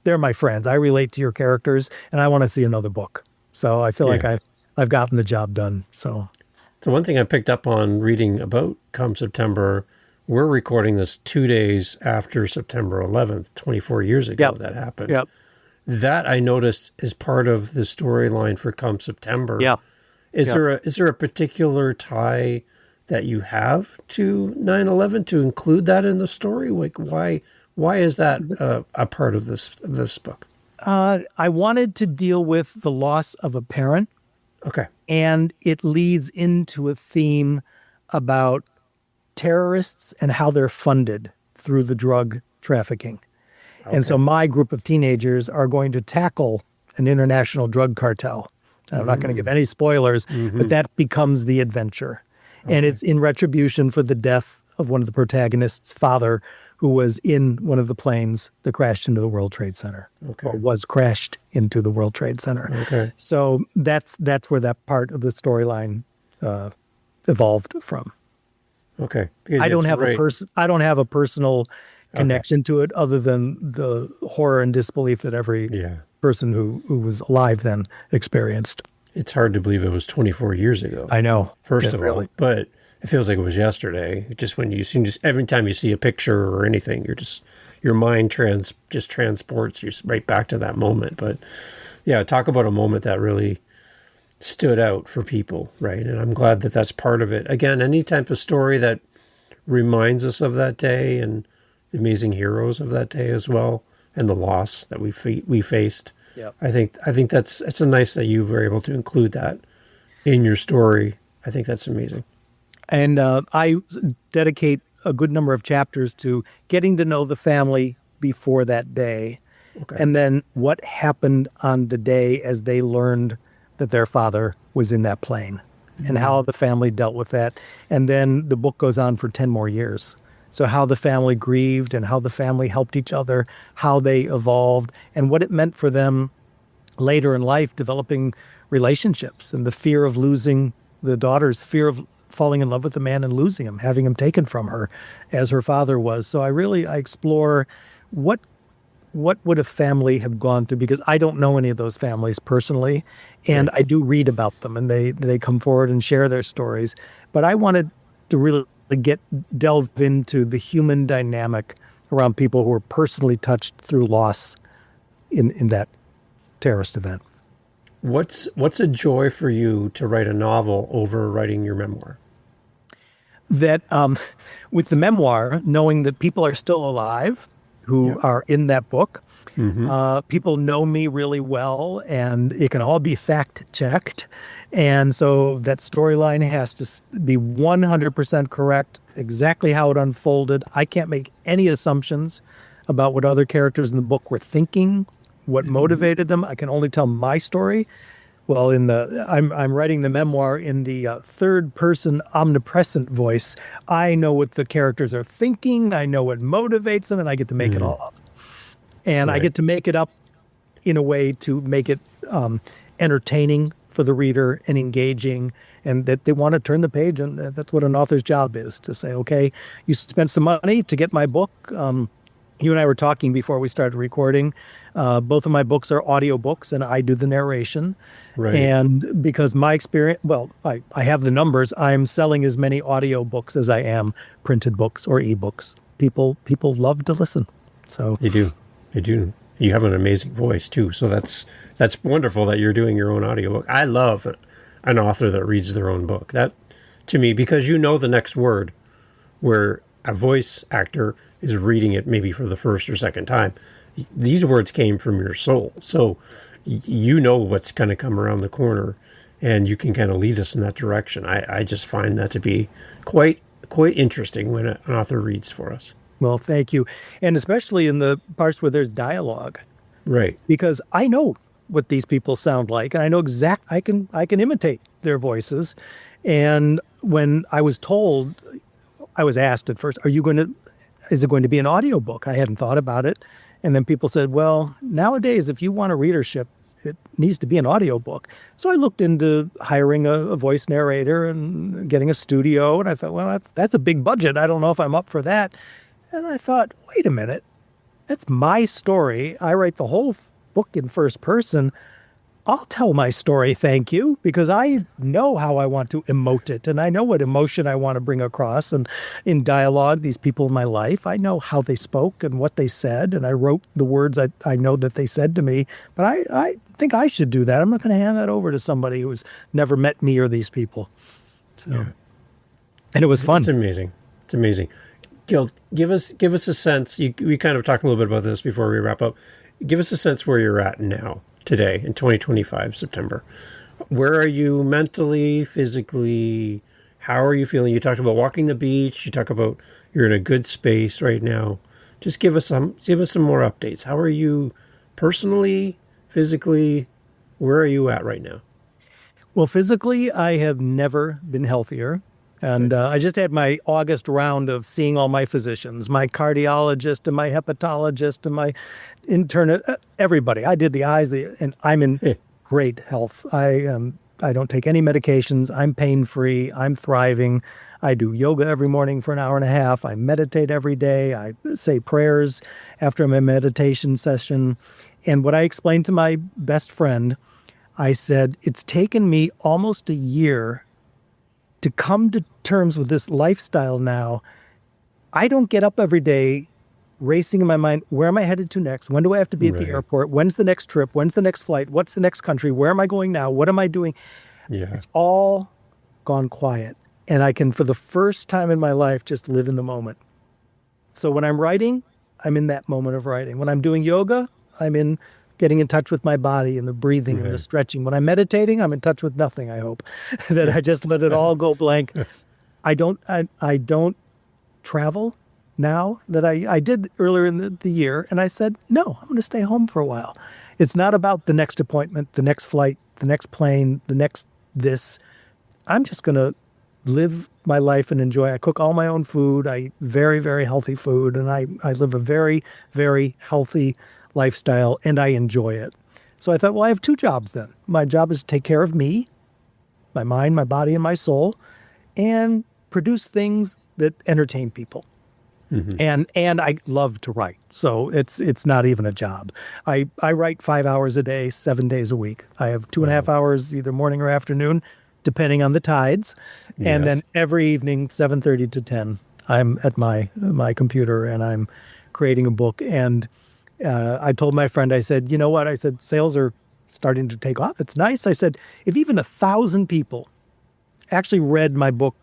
they're my friends. I relate to your characters, and I want to see another book. So I feel like I've gotten the job done. So one thing I picked up on reading about Come September, we're recording this 2 days after September 11th, 24 years ago that happened. Yep. That I noticed is part of the storyline for Come September. Yeah. Is there a particular tie that you have to 9/11 to include that in the story? Like why is that a part of this book? I wanted to deal with the loss of a parent. Okay. And it leads into a theme about terrorists and how they're funded through the drug trafficking. Okay. And so my group of teenagers are going to tackle an international drug cartel. I'm not going to give any spoilers, but that becomes the adventure. Okay. And it's in retribution for the death of one of the protagonists' father, who was in one of the planes that crashed into the World Trade Center, or was crashed into the World Trade Center. Okay. So that's where that part of the storyline evolved from. Okay. I don't have a personal connection to it, other than the horror and disbelief that every person who was alive then experienced. It's hard to believe it was 24 years ago. I know. First of all, but it feels like it was yesterday. Just when you see, every time you see a picture or anything, your mind transports you right back to that moment. But yeah, talk about a moment that really stood out for people, right? And I'm glad that that's part of it. Again, any type of story that reminds us of that day and the amazing heroes of that day as well, and the loss that we faced. Yep. I think it's a nice that you were able to include that in your story. I think that's amazing. And I dedicate a good number of chapters to getting to know the family before that day. Okay. And then what happened on the day as they learned that their father was in that plane, and how the family dealt with that. And then the book goes on for 10 more years. So how the family grieved and how the family helped each other, how they evolved, and what it meant for them later in life, developing relationships, and the fear of losing the daughter's fear of falling in love with the man and losing him, having him taken from her as her father was. So I explore what would a family have gone through, because I don't know any of those families personally, and I do read about them, and they come forward and share their stories. But I wanted to really delve into the human dynamic around people who were personally touched through loss in that terrorist event. What's a joy for you to write a novel over writing your memoir? That with the memoir, knowing that people are still alive who are in that book, people know me really well, and it can all be fact-checked. And so that storyline has to be 100% correct, exactly how it unfolded. I can't make any assumptions about what other characters in the book were thinking, what motivated them. I can only tell my story. Well, I'm writing the memoir in the third-person omnipresent voice. I know what the characters are thinking. I know what motivates them, and I get to make it all up. And I get to make it up in a way to make it entertaining for the reader and engaging, and that they want to turn the page. And that's what an author's job is, to say, okay, you spent some money to get my book. You and I were talking before we started recording. Both of my books are audiobooks, and I do the narration. Right. And because my experience, well, I have the numbers. I'm selling as many audiobooks as I am printed books or ebooks. People love to listen. So They do. They do. You have an amazing voice too. So that's wonderful that you're doing your own audiobook. I love an author that reads their own book. That, to me, because you know the next word, where a voice actor is reading it maybe for the first or second time. These words came from your soul. So you know what's going to come around the corner, and you can kind of lead us in that direction. I just find that to be quite interesting when an author reads for us. well, thank you. And especially in the parts where there's dialogue, Right. because I know what these people sound like, and I know I can imitate their voices. And when I was told, I was asked at first, is it going to be an audiobook? I hadn't thought about it. And then people said, well, nowadays, if you want a readership, it needs to be an audiobook. So I looked into hiring a voice narrator and getting a studio. And I thought, well, that's a big budget. I don't know if I'm up for that. And I thought, wait a minute, that's my story. I write the whole book in first person. I'll tell my story, thank you, because I know how I want to emote it, and I know what emotion I want to bring across. And in dialogue, these people in my life, I know how they spoke and what they said, and I wrote the words I know that they said to me. But I think I should do that. I'm not going to hand that over to somebody who's never met me or these people. So, Yeah. And it was fun. It's amazing. It's amazing. Gil, give us a sense. We kind of talked a little bit about this before we wrap up. Give us a sense where you're at now, today, in 2025, September. Where are you mentally, physically? How are you feeling? You talked about walking the beach. You talk about you're in a good space right now. Just give us some more updates. How are you personally, physically? Where are you at right now? Well, physically, I have never been healthier. And I just had my August round of seeing all my physicians, my cardiologist and my hepatologist and my internist, everybody. I did the eyes, and I'm in great health. I don't take any medications. I'm pain-free. I'm thriving. I do yoga every morning for an hour and a half. I meditate every day. I say prayers after my meditation session. And what I explained to my best friend, I said, it's taken me almost a year to come to terms with this lifestyle now. I don't get up every day racing in my mind, where am I headed to next? When do I have to be at the airport? When's the next trip? When's the next flight? What's the next country? Where am I going now? What am I doing? Yeah. It's all gone quiet. And I can, for the first time in my life, just live in the moment. So when I'm writing, I'm in that moment of writing. When I'm doing yoga, I'm in getting in touch with my body and the breathing and the stretching. When I'm meditating, I'm in touch with nothing, I hope. That I just let it all go blank. I don't travel now that I did earlier in the year. And I said, no, I'm going to stay home for a while. It's not about the next appointment, the next flight, the next plane, the next this. I'm just going to live my life and enjoy. I cook all my own food. I eat very, very healthy food. And I live a very, very healthy lifestyle, and I enjoy it. So I thought, well, I have two jobs then. My job is to take care of me, my mind, my body, and my soul, and produce things that entertain people. Mm-hmm. And I love to write. So it's not even a job. I write 5 hours a day, 7 days a week. I have 2.5 hours either morning or afternoon, depending on the tides. Yes. And then every evening, 7:30 to 10, I'm at my computer and I'm creating a book. And I told my friend, I said, you know what? I said, sales are starting to take off. It's nice. I said, if even 1,000 people actually read my book,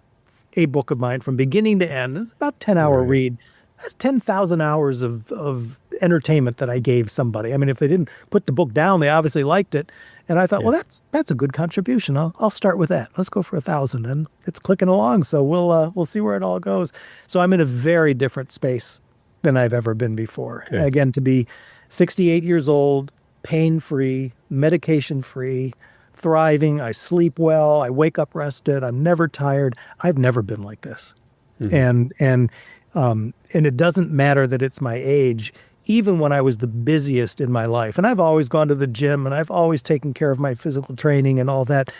a book of mine from beginning to end, it's about 10-hour read. That's 10,000 hours of entertainment that I gave somebody. I mean, if they didn't put the book down, they obviously liked it. And I thought, well, that's a good contribution. I'll start with that. Let's go for 1,000, and it's clicking along. So we'll see where it all goes. So I'm in a very different space than I've ever been before. Okay. Again, to be 68 years old, pain-free, medication-free, thriving. I sleep well. I wake up rested. I'm never tired. I've never been like this. Mm-hmm. And it doesn't matter that it's my age. Even when I was the busiest in my life, and I've always gone to the gym and I've always taken care of my physical training and all that,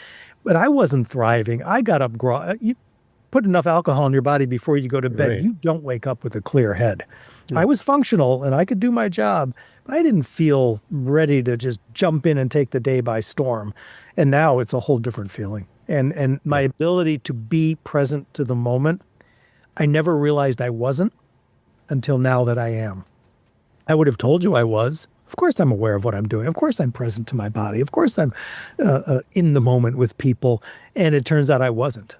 but I wasn't thriving. I got up, you put enough alcohol in your body before you go to bed, you don't wake up with a clear head. Yeah. I was functional and I could do my job, I didn't feel ready to just jump in and take the day by storm. And now it's a whole different feeling. And my ability to be present to the moment, I never realized I wasn't until now that I am. I would have told you I was. Of course, I'm aware of what I'm doing. Of course, I'm present to my body. Of course, I'm in the moment with people. And it turns out I wasn't.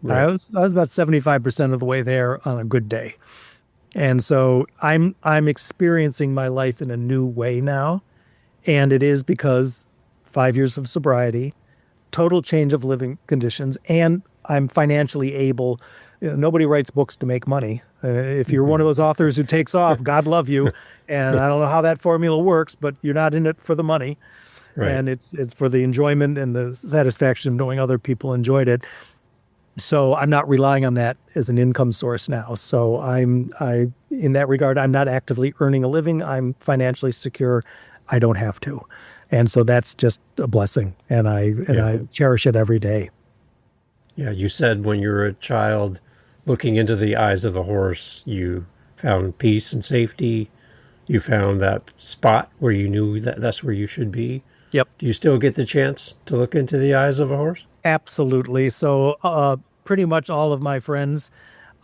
Right. I was about 75% of the way there on a good day. And so I'm experiencing my life in a new way now. And it is because 5 years of sobriety, total change of living conditions, and I'm financially able. Nobody writes books to make money. If you're one of those authors who takes off, God love you. And I don't know how that formula works, but you're not in it for the money. Right. And it's for the enjoyment and the satisfaction of knowing other people enjoyed it. So I'm not relying on that as an income source now. So in that regard, I'm not actively earning a living. I'm financially secure. I don't have to. And so that's just a blessing. And I cherish it every day. Yeah, you said when you were a child, looking into the eyes of a horse, you found peace and safety. You found that spot where you knew that that's where you should be. Yep. Do you still get the chance to look into the eyes of a horse? Absolutely. So pretty much all of my friends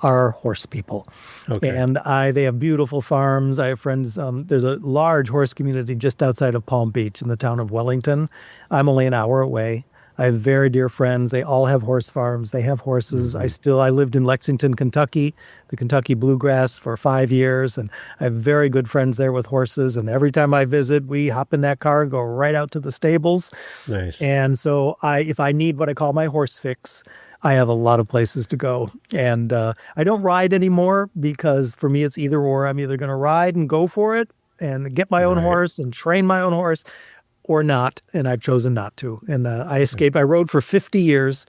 are horse people. Okay. And they have beautiful farms. I have friends. There's a large horse community just outside of Palm Beach in the town of Wellington. I'm only an hour away. I have very dear friends. They all have horse farms. They have horses. Mm-hmm. I lived in Lexington, Kentucky, the Kentucky Bluegrass for 5 years. And I have very good friends there with horses. And every time I visit, we hop in that car and go right out to the stables. Nice. And so if I need what I call my horse fix, I have a lot of places to go. And I don't ride anymore because for me, it's either or. I'm either going to ride and go for it and get my own horse and train my own horse, or not, and I've chosen not to. And I escaped. I rode for 50 years,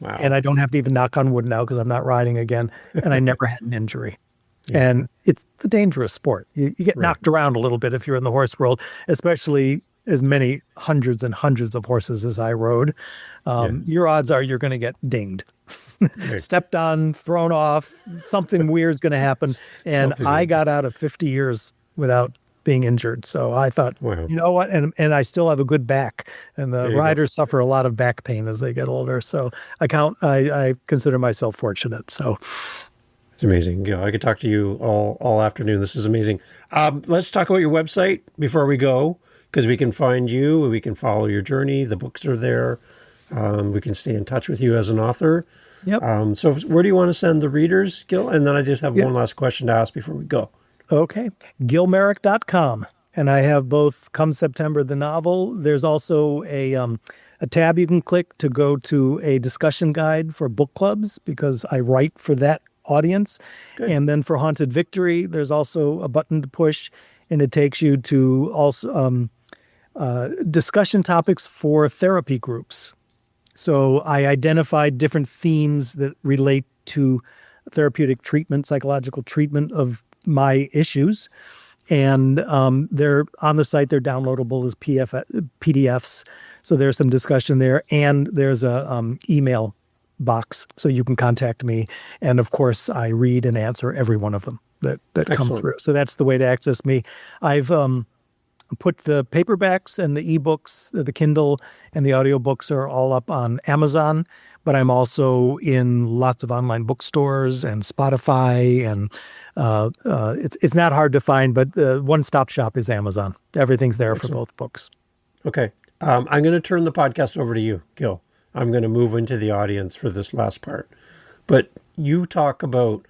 and I don't have to even knock on wood now because I'm not riding again, and I never had an injury. Yeah. And it's a dangerous sport. You get knocked around a little bit if you're in the horse world, especially as many hundreds and hundreds of horses as I rode. Your odds are you're going to get dinged, stepped on, thrown off, something weird's going to happen. And I got out of 50 years without being injured. So I thought, you know what? And I still have a good back, and the riders suffer a lot of back pain as they get older. So I consider myself fortunate. So it's amazing. Gil, I could talk to you all afternoon. This is amazing. Let's talk about your website before we go, because we can find you and we can follow your journey. The books are there. We can stay in touch with you as an author. Yep. So where do you want to send the readers, Gil? And then I just have one last question to ask before we go. Okay. GilMerrick.com. And I have both Come September, the novel. There's also a tab you can click to go to a discussion guide for book clubs, because I write for that audience. Good. And then for Haunted Victory, there's also a button to push, and it takes you to also discussion topics for therapy groups. So I identified different themes that relate to therapeutic treatment, psychological treatment of my issues. And they're on the site, they're downloadable as PDFs. So there's some discussion there. And there's a email box so you can contact me. And of course, I read and answer every one of them that come through. So that's the way to access me. I've put the paperbacks and the ebooks, the Kindle and the audiobooks are all up on Amazon, but I'm also in lots of online bookstores and Spotify, and it's not hard to find, but the one-stop shop is Amazon. Everything's there for both books. Okay. I'm going to turn the podcast over to you, Gil. I'm going to move into the audience for this last part. But you talk about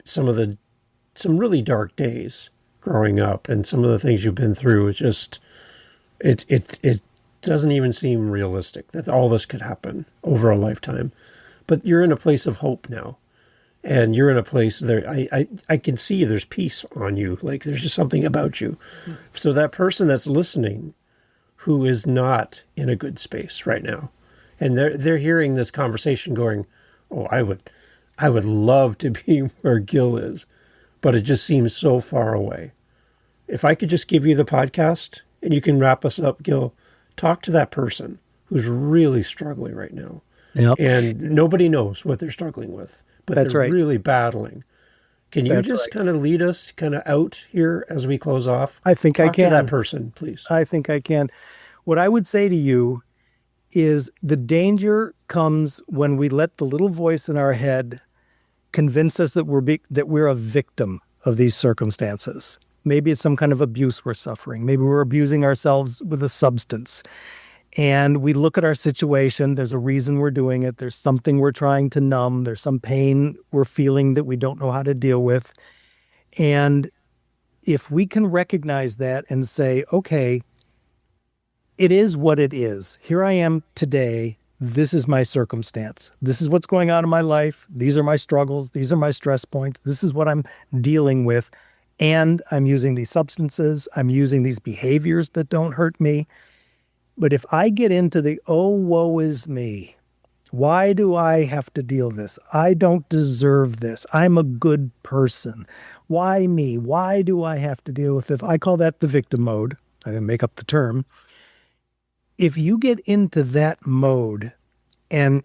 some really dark days growing up, and some of the things you've been through. It's just, it doesn't even seem realistic that all this could happen over a lifetime. But you're in a place of hope now, and you're in a place there. I can see there's peace on you. Like there's just something about you. So that person that's listening, who is not in a good space right now, and they're hearing this conversation, going, "Oh, I would love to be where Gil is." But it just seems so far away. If I could just give you the podcast and you can wrap us up, Gil, talk to that person who's really struggling right now. Yep. And nobody knows what they're struggling with, but they're really battling. Can you That's just right. kind of lead us kind of out here as we close off? I think I Talk to that can. person, please. I think I can. What I would say to you is the danger comes when we let the little voice in our head convince us that we're a victim of these circumstances. Maybe it's some kind of abuse we're suffering. Maybe we're abusing ourselves with a substance. And we look at our situation. There's a reason we're doing it. There's something we're trying to numb. There's some pain we're feeling that we don't know how to deal with. And if we can recognize that and say, okay, it is what it is. Here I am today. This is my circumstance. This is what's going on in my life. These are my struggles. These are my stress points. This is what I'm dealing with. And I'm using these substances. I'm using these behaviors that don't hurt me. But if I get into the, oh, woe is me, why do I have to deal with this? I don't deserve this. I'm a good person. Why me? Why do I have to deal with this? I call that the victim mode. I didn't make up the term. If you get into that mode and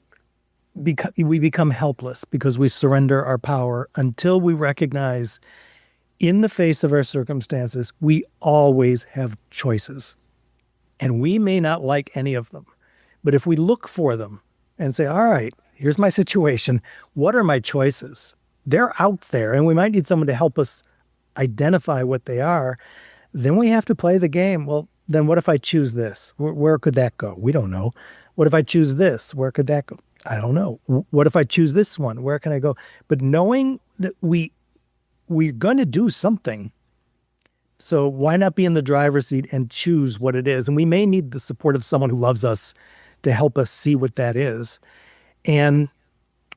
we become helpless because we surrender our power until we recognize in the face of our circumstances, we always have choices. And we may not like any of them. But if we look for them and say, all right, here's my situation. What are my choices? They're out there, and we might need someone to help us identify what they are. Then we have to play the game. Well, then what if I choose this? Where could that go? We don't know. What if I choose this? Where could that go? I don't know. What if I choose this one? Where can I go? But knowing that we're going to do something, so why not be in the driver's seat and choose what it is? And we may need the support of someone who loves us to help us see what that is. And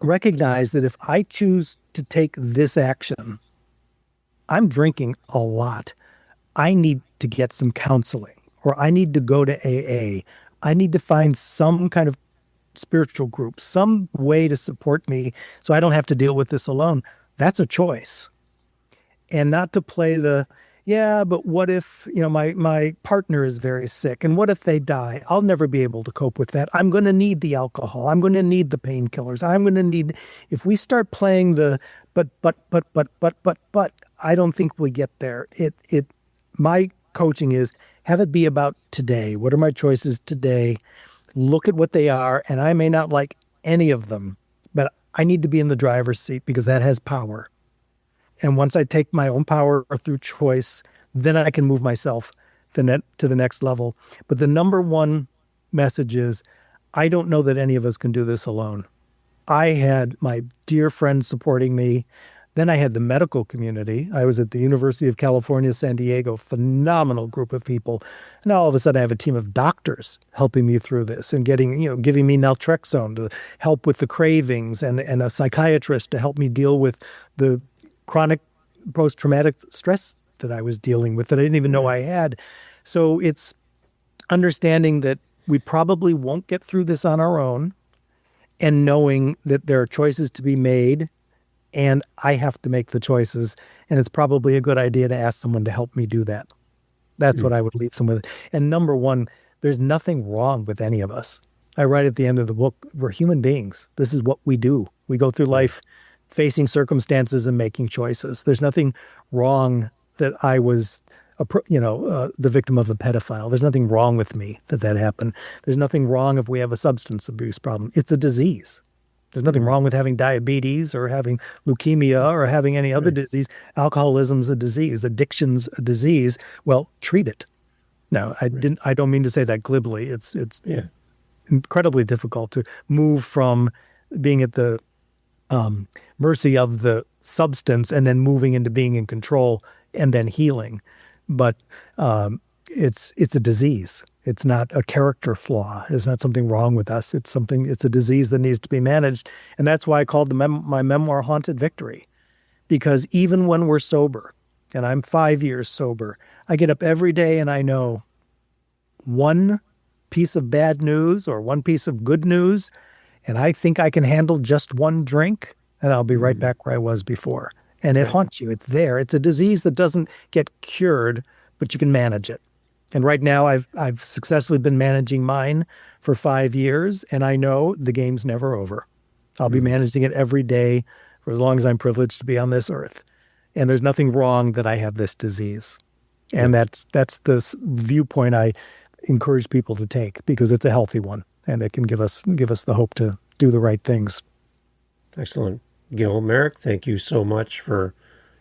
recognize that if I choose to take this action, I'm drinking a lot. I need to get some counseling, or I need to go to AA. I need to find some kind of spiritual group, some way to support me so I don't have to deal with this alone. That's a choice. And not to play the, yeah, but what if, my partner is very sick, and what if they die? I'll never be able to cope with that. I'm going to need the alcohol. I'm going to need the painkillers. I'm going to need, if we start playing the, but, I don't think we get there. My coaching is have it be about today. What are my choices today? Look at what they are. And I may not like any of them, but I need to be in the driver's seat because that has power. And once I take my own power through choice, then I can move myself to the next level. But the number one message is, I don't know that any of us can do this alone. I had my dear friends supporting me. Then I had the medical community. I was at the University of California, San Diego, phenomenal group of people. And now all of a sudden I have a team of doctors helping me through this and giving me naltrexone to help with the cravings, and a psychiatrist to help me deal with the chronic post-traumatic stress that I was dealing with that I didn't even know I had. So it's understanding that we probably won't get through this on our own, and knowing that there are choices to be made, and I have to make the choices. And it's probably a good idea to ask someone to help me do that. That's what I would leave someone with. And number one, there's nothing wrong with any of us. I write at the end of the book, we're human beings. This is what we do. We go through life facing circumstances and making choices. There's nothing wrong that I was, the victim of a pedophile. There's nothing wrong with me that happened. There's nothing wrong if we have a substance abuse problem. It's a disease. There's nothing wrong with having diabetes or having leukemia or having any other disease. Alcoholism's a disease. Addiction's a disease. Well, treat it. Now, I don't mean to say that glibly. It's incredibly difficult to move from being at the mercy of the substance and then moving into being in control and then healing. But it's a disease. It's not a character flaw. It's not something wrong with us. It's a disease that needs to be managed. And that's why I called my memoir Haunted Victory. Because even when we're sober, and I'm 5 years sober, I get up every day and I know one piece of bad news or one piece of good news, and I think I can handle just one drink, and I'll be right back where I was before. And it haunts you. It's there. It's a disease that doesn't get cured, but you can manage it. And right now I've successfully been managing mine for 5 years, and I know the game's never over. I'll be managing it every day for as long as I'm privileged to be on this earth. and there's nothing wrong that I have this disease. And that's the viewpoint I encourage people to take, because it's a healthy one, and it can give us the hope to do the right things. Excellent. Gil Merrick, thank you so much for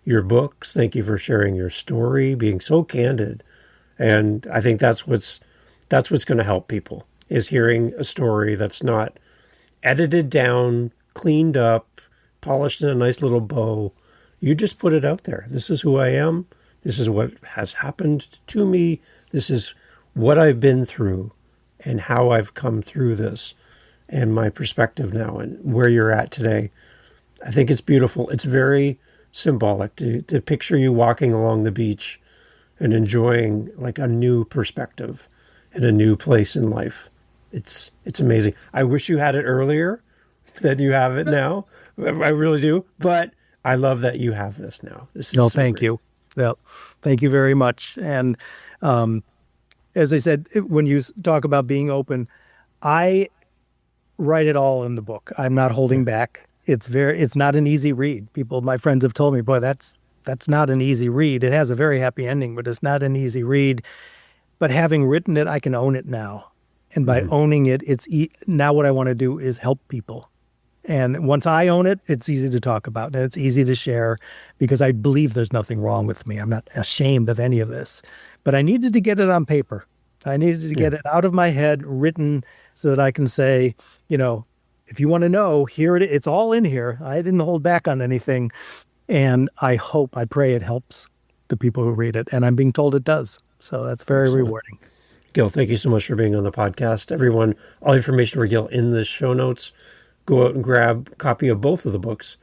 your books. Thank you for sharing your story, being so candid. And I think that's what's going to help people, is hearing a story that's not edited down, cleaned up, polished in a nice little bow. You just put it out there. This is who I am. This is what has happened to me. This is what I've been through and how I've come through this and my perspective now and where you're at today. I think it's beautiful. It's very symbolic to picture you walking along the beach and enjoying like a new perspective and a new place in life. It's amazing. I wish you had it earlier than you have it now. I really do. But I love that you have this now. This is Thank you. Well, thank you very much. And as I said, when you talk about being open, I write it all in the book. I'm not holding back. It's not an easy read. My friends have told me, boy, that's not an easy read. It has a very happy ending, but it's not an easy read. But having written it, I can own it now. And by owning it, now what I want to do is help people. And once I own it, it's easy to talk about and it's easy to share, because I believe there's nothing wrong with me. I'm not ashamed of any of this, but I needed to get it on paper. I needed to get it out of my head, written, so that I can say, if you want to know, here it is. It's all in here. I didn't hold back on anything. And I pray it helps the people who read it. And I'm being told it does. So that's very rewarding. Gil, thank you so much for being on the podcast. Everyone, all information for Gil in the show notes. Go out and grab a copy of both of the books.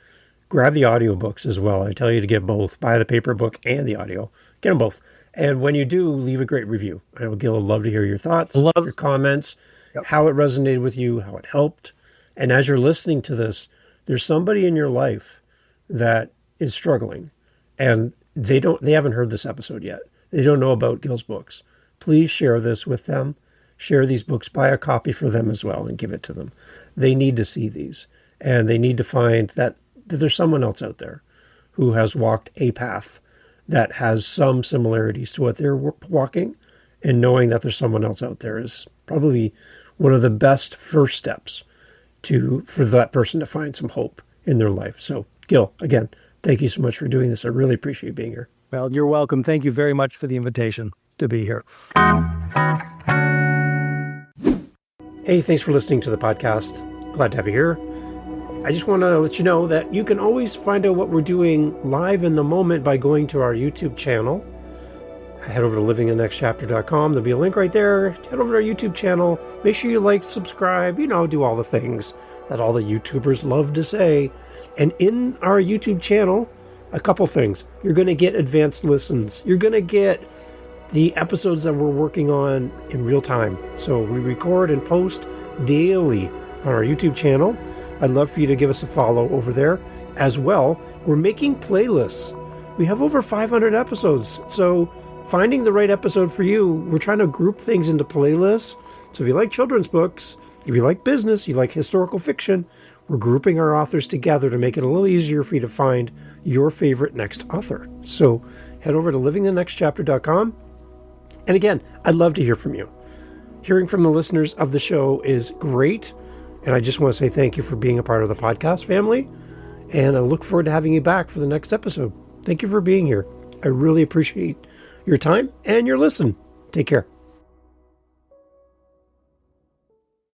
Grab the audiobooks as well. I tell you to get both. Buy the paper book and the audio. Get them both. And when you do, leave a great review. I know Gil would love to hear your thoughts, your comments, how it resonated with you, how it helped. And as you're listening to this, there's somebody in your life that is struggling, and they haven't heard this episode yet. They don't know about Gil's books. Please share this with them. Share these books. Buy a copy for them as well and give it to them. They need to see these, and they need to find that there's someone else out there who has walked a path that has some similarities to what they're walking, and knowing that there's someone else out there is probably one of the best first steps for that person to find some hope in their life. So, Gil, again, thank you so much for doing this. I really appreciate being here. Well, you're welcome. Thank you very much for the invitation to be here. Hey, thanks for listening to the podcast. Glad to have you here. I just want to let you know that you can always find out what we're doing live in the moment by going to our YouTube channel. Head over to livingthenextchapter.com. There'll be a link right there. Head over to our YouTube channel. Make sure you like, subscribe, do all the things that all the YouTubers love to say. And in our YouTube channel, a couple things. You're going to get advanced listens. You're going to get the episodes that we're working on in real time. So we record and post daily on our YouTube channel. I'd love for you to give us a follow over there. As well, we're making playlists. We have over 500 episodes. So finding the right episode for you, we're trying to group things into playlists. So if you like children's books, if you like business, you like historical fiction, we're grouping our authors together to make it a little easier for you to find your favorite next author. So head over to livingthenextchapter.com. And again, I'd love to hear from you. Hearing from the listeners of the show is great. And I just want to say thank you for being a part of the podcast family. And I look forward to having you back for the next episode. Thank you for being here. I really appreciate your time and your listen. Take care.